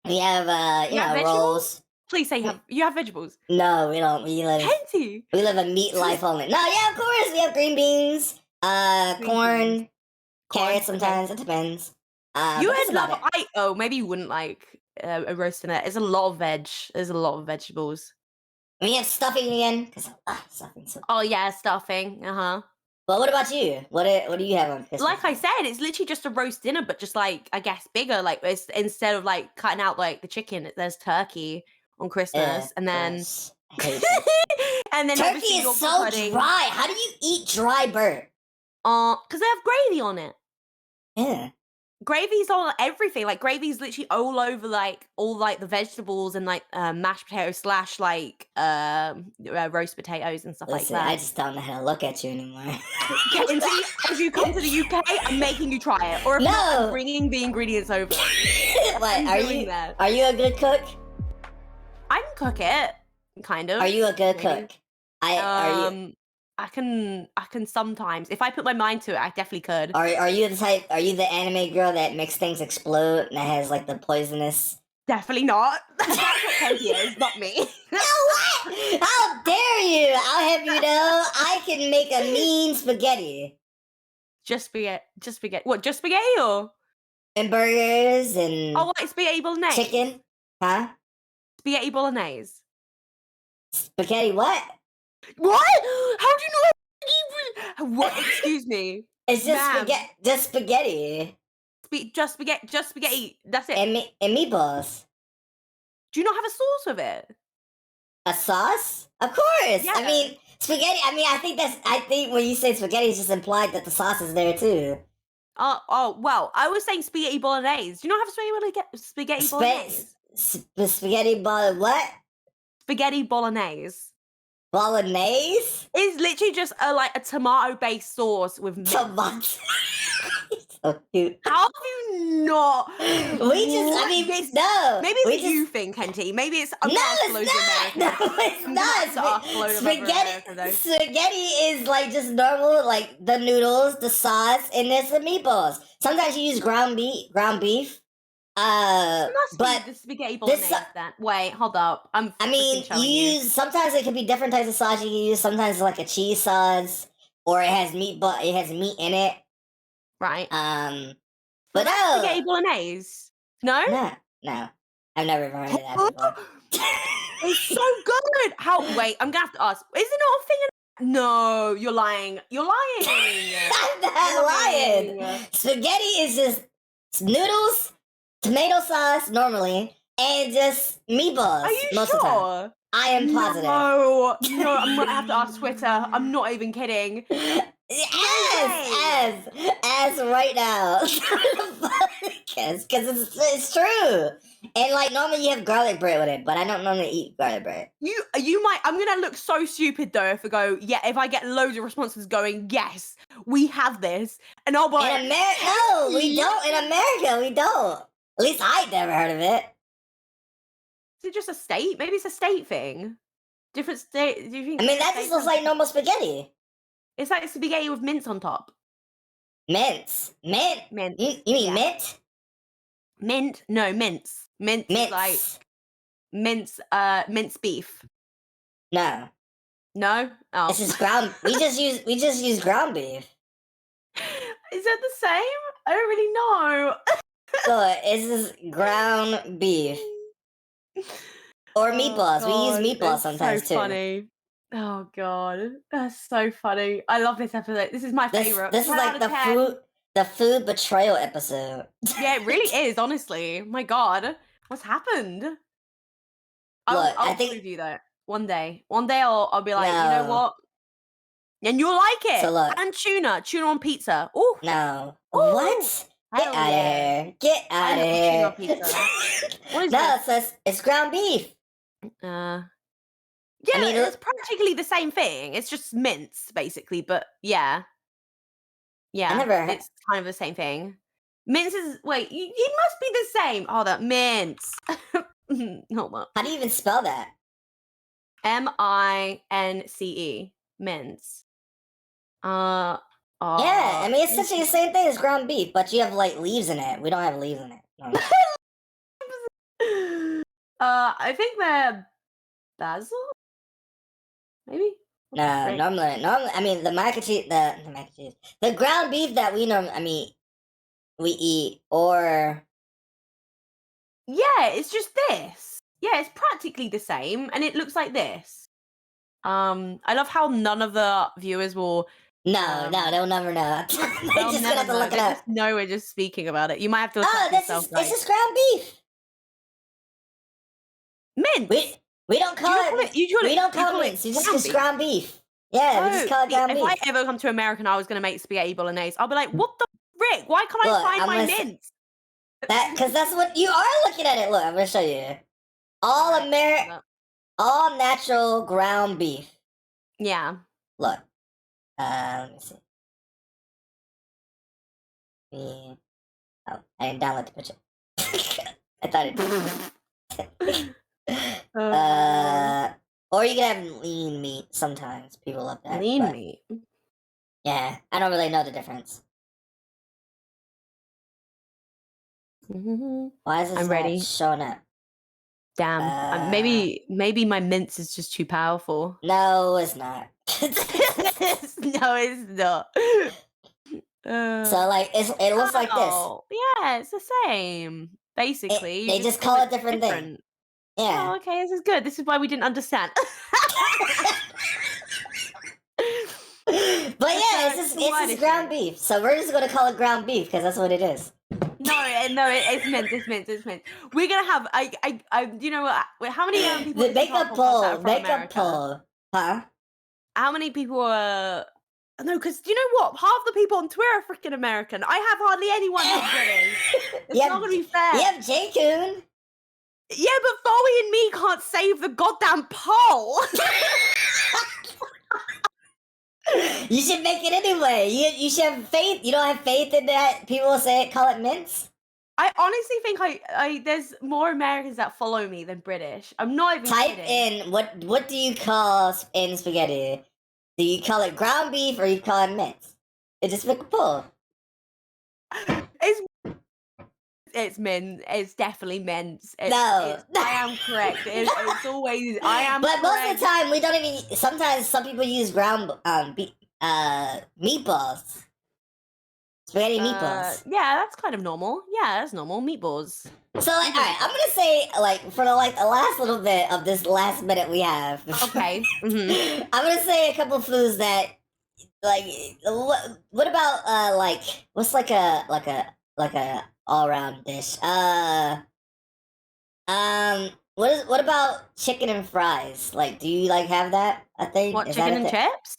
we have You have vegetables? rolls. Please say you have vegetables. No, we don't. We live Kenzie. a meat life only. No, yeah, of course we have green beans, Green corn, beans. carrots. Okay. Sometimes it depends. You But that's would love about it. oh, maybe you wouldn't like a roast in it. There's a lot of veg. There's a lot of vegetables. We have stuffing again. Cause stuffing. So. Oh yeah, stuffing. Uh-huh. But what about you? What do you have on Christmas? Like I said, it's literally just a roast dinner, but just like I guess bigger. Like it's instead of like cutting out like the chicken, there's turkey on Christmas, and then gross. I hate it. and then Turkey obviously is you're so putting, dry. How do you eat dry bird? because they have gravy on it. Yeah. Gravy's on everything. Like gravy's literally all over like all like the vegetables and like mashed potatoes / like roast potatoes and stuff Listen, like I that. just don't know how to look at you anymore. Kenzie, if you come to the UK, I'm making you try it, or if not, I'm No. bringing the ingredients over. What, I'm are doing you? that. Are you a good cook? I can cook it, kind of. Are you a good maybe. cook? Are you? I can sometimes. If I put my mind to it, I definitely could. Are you the type? Are you the anime girl that makes things explode and that has like the poisonous? Definitely not. That's what Kenzie is, not me. No, what? How dare you? I'll have you know, I can make a mean spaghetti Just spaghetti. What? Just spaghetti or? and burgers and Oh, like spaghetti bolognese. chicken, huh? Spaghetti bolognese. Spaghetti what? What? How do you know? What? Excuse me. It's just Ma'am. spaghetti. Just spaghetti Just spaghetti. Just spaghetti. That's it. and meatballs. Do you not have a sauce with it? A sauce? Of course. Yeah. I mean, spaghetti. I mean, I think when you say spaghetti, it's just implied that the sauce is there too. Oh, well, I was saying spaghetti bolognese. Do you not have spaghetti bolognese? Spaghetti ball. What? Spaghetti bolognese. Bolognese? It's literally just a tomato-based sauce with mint. Tomato. So cute. How have you not? We just, I mean, no. Maybe we it's you thing, Kenty. Maybe it's No, it's not. No, it's not. Spaghetti is like just normal, like the noodles, the sauce, and there's the meatballs. Sometimes you use ground beef. Must but be the spaghetti bolognese then. Wait, hold up. I mean, you use sometimes it could be different types of sauce you can use. Sometimes it's like a cheese sauce, or it has meat, but it has meat in it. Right. But no, spaghetti bolognese. No. no, I've never heard of that before. It's so good. Wait, I'm gonna have to ask. Is it not a thing? No, you're lying. You're lying. I'm not lying. Spaghetti is just noodles, tomato sauce normally, and just meatballs Are you most of the time. sure? I am positive. No, I'm gonna have to ask Twitter. I'm not even kidding. As right now. Because it's true. And like normally you have garlic bread with it, but I don't normally eat garlic bread. You might. I'm gonna look so stupid though if I go. Yeah, if I get loads of responses going, yes, we have this, and I'll be like, no, we don't. In America, we don't. At least I'd never heard of it. Is it just a state? Maybe it's a state thing. Different state. Do you think? I mean, that just looks like normal spaghetti. It's like spaghetti with mince on top. Mince. Mint? You mean mint? Mint? No, mince. Mince. Like mince beef. No. No? Oh. It's just ground we just use ground beef. Is that the same? I don't really know. So it's just ground beef. Or meatballs. God, we use meatballs sometimes so too. Funny. Oh god, that's so funny. I love this episode. This is my favorite. This is like the food betrayal episode. Yeah, it really is. Honestly, my god, what's happened? I'll prove you that one day. One day I'll be like, you know what? And you'll like it. So look, and tuna on pizza. Oh no, Ooh. What? Get out of here! Get out of here! Tuna pizza. What is no, it's ground beef. Yeah, I mean, it's practically the same thing. It's just mince, basically. But yeah, it's kind of the same thing. Mince is it must be the same. Oh, that mince. Hold on. How do you even spell that? MINCE. Mince. Yeah, I mean it's essentially the same thing as ground beef, but you have like leaves in it. We don't have leaves in it. No. I think they're basil. Maybe. No, normally, I mean the mac and cheese, the ground beef that we we eat, or yeah, it's just this. Yeah, it's practically the same, and it looks like this. I love how none of the viewers will. No, they'll never know. They're just gonna have to look it up. No, we're just speaking about it. You might have to look up yourself. This is ground beef. Mince. We don't call it. We don't call it mince. It's just ground beef. Yeah, we just call it ground beef. If I ever come to America and I was gonna make spaghetti bolognese, I'll be like, what the frick? Why can't I find my mince? Because that's what you are looking at it. Look, I'm gonna show you. All natural ground beef. Yeah. Look. Let me see. Oh, I didn't download the picture. I thought it. Or you can have lean meat sometimes. People love that. Lean meat. Yeah, I don't really know the difference. Why is this not showing up? Damn. Maybe my mince is just too powerful. No, it's not. No, it's not. So like it looks like this. Yeah, it's the same. Basically, they just call it different thing. Yeah. Oh, okay, this is good. This is why we didn't understand. But yeah, it's just ground beef. So we're just gonna call it ground beef because that's what it is. No, it's mince. We're gonna have you know what? How many people? Make a poll. Huh? How many people are? No, because you know what? Half the people on Twitter are freaking American. I have hardly anyone who's British. It's not gonna be fair. You have J-Kun. Yeah, but Bowie and me can't save the goddamn poll. You should make it anyway. You should have faith. You don't have faith in that people will call it mince? I honestly think there's more Americans that follow me than British. I'm not even kidding. Type in what do you call in spaghetti? Do you call it ground beef or you call it mince? It's just make a poll. It's mince. It's definitely mince. I am correct. It's always I am. But correct. most of the time we don't even. Sometimes some people use ground meatballs. Spaghetti meatballs. Yeah, that's kind of normal. Yeah, that's normal. Meatballs. So, like, all right, I'm gonna say, like, for the last little bit of this last minute we have. Okay. I'm gonna say a couple foods that, like, what about like, what's like a all around dish? What about chicken and fries? Like, do you like have that? I think What, is that chicken a and thing? chips?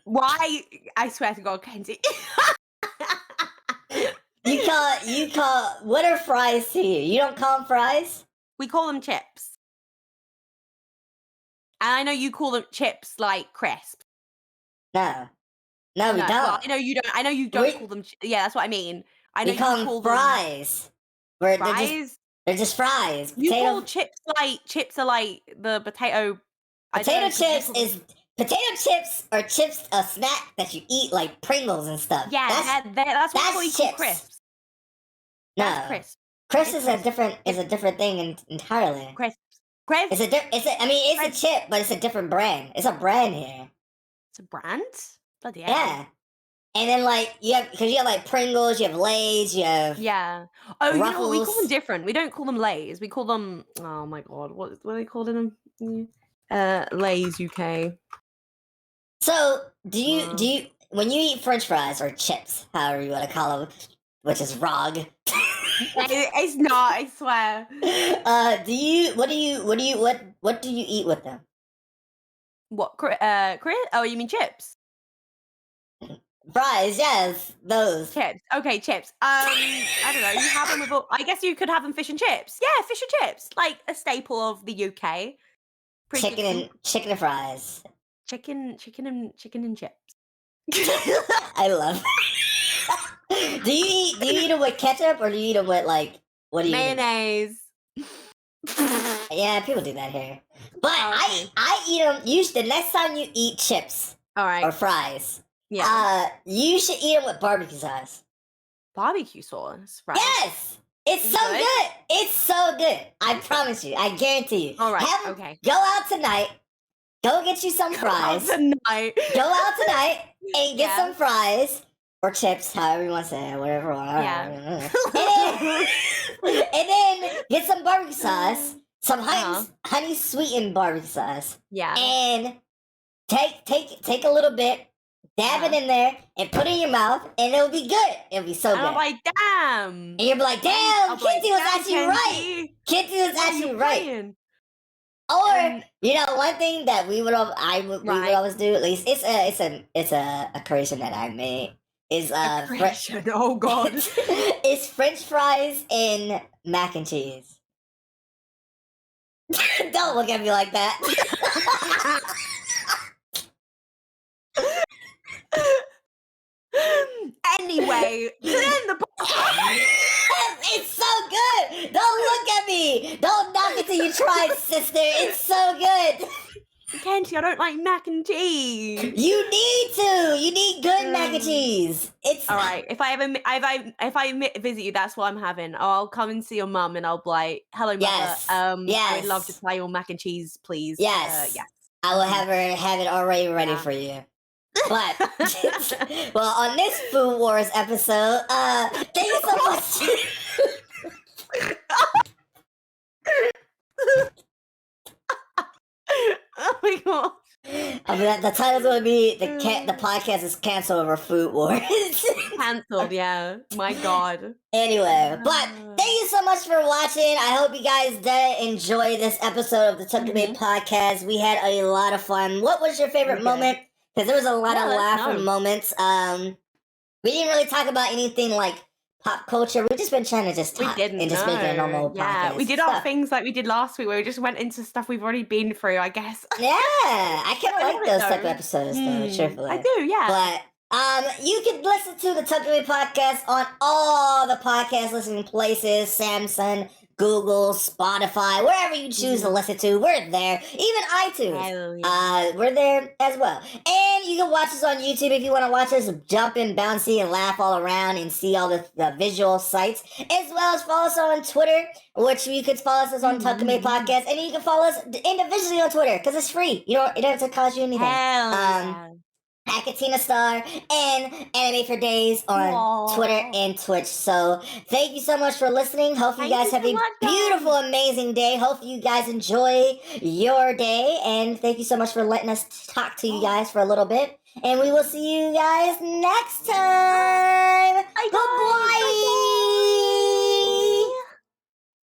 Why? I swear to God, Kenzie. You call what are fries to you? You don't call them fries? We call them chips. And I know you call them chips like crisp. No, no, we No, well, don't. I know you don't. I know you don't We call them. Yeah, that's what I mean. I know we call you them call them fries. Where fries. they're just fries. You Potato call chips are like the potato. I don't know potato because you chips call is potato chips are chips a snack that you eat like Pringles and stuff. yeah. That's what we That's call chips. crisps. No, That's crisp. crisp It's is a crisp. different thing entirely. Crisps. Crisps. I mean it's Crisps. a chip, but it's a different brand. It's a brand here. It's a brand. Bloody hell. Yeah. And then like you have like Pringles, you have Lay's, you have Yeah. Oh, you know what? We call them Ruffles. different. We don't call them Lays. We call them. Oh my God. What are they called in them? Lays UK. So do you when you eat French fries or chips, however you want to call them, which is wrong. It's not. I swear. What do you eat with them? What? Chris? Oh, you mean chips? Fries, yes, those. Chips. Okay, chips. I don't know. You have them with. I guess you could have them fish and chips. Yeah, fish and chips, like a staple of the UK. Pretty good food. Chicken and fries. Chicken and chips. I love. Do you eat them with ketchup or do you eat them with like what do you eat 'em- Mayonnaise. Yeah, people do that here. But Oh, okay. I eat them. The next time you eat chips All right. or fries, Yeah. you should eat them with barbecue sauce. Barbecue sauce, right? Yes, it's Is so it good? good. It's so good. I promise you. I guarantee you. All right. Have 'em Okay. Go out tonight. Go get you some fries. Tonight. Go out tonight and get Yeah. some fries or chips, however you want to say it, whatever. Yeah. And then get some barbecue sauce, some Uh-huh. honey sweetened barbecue sauce, Yeah. and take a little bit, dab it in there, and put it in your mouth, and it'll be good. It'll be so And good. I'm like, damn. And you'll be like, damn, I'm like, Kitty was damn, actually right. Kenzie, Kitty was what are actually you right. playing? Or And- one thing that we would we would Right. always do, at least it's a creation that I made is Aggression. Oh God. it's French fries and mac and cheese. Don't look at me like that. Anyway, to end the It's so good. Don't look at me. Don't knock it till you try it, sister. It's so good. Kenzie, I don't like mac and cheese. You need to. You need good mac and cheese. It's All right. If I visit you, that's what I'm having. I'll come and see your mum, and I'll be like, "Hello, mother. Yes. I would love to Yes. try your mac and cheese, please." Yes. Yes. I will have it already ready Yeah. for you. But well, on this Food Wars episode, thank you so much. Oh my God. I mean, the title's gonna be the podcast is canceled over Food Wars. Cancelled. Yeah. My God. Anyway, but thank you so much for watching. I hope you guys did enjoy this episode of the Tokumei podcast. We had a lot of fun. What was your favorite Okay. moment? Because there was a lot Yeah, of let us laughing know. moments. We didn't really talk about anything like pop culture. We've just been trying to just We talk didn't. and just make it a normal Yeah, podcast. we did our things like we did last week, where we just went into stuff we've already been through. I guess. Yeah, I kind of I like love it, those type of though. episodes, though. Truthfully, I do. Yeah. But you can listen to the Tokumei podcast on all the podcast listening places: Samsung, Google, Spotify, wherever you choose to listen to. We're there. Even iTunes. Hell yeah. We're there as well. And you can watch us on YouTube if you want to watch us jump and bouncy and laugh all around and see all the visual sights, as well as follow us on Twitter, which you could follow us on Tokumei Podcast, and you can follow us individually on Twitter because it's free. It doesn't have to cost you anything. Hell yeah. at Kentina Star and Anime for Days on Twitter Aw. and Twitch. So thank you so much for listening. Hope you Thank guys you have so a much, guys. beautiful, amazing day. Hope you guys enjoy your day. And thank you so much for letting us talk to you guys for a little bit. And we will see you guys next time. Bye, guys. Goodbye. Bye, guys.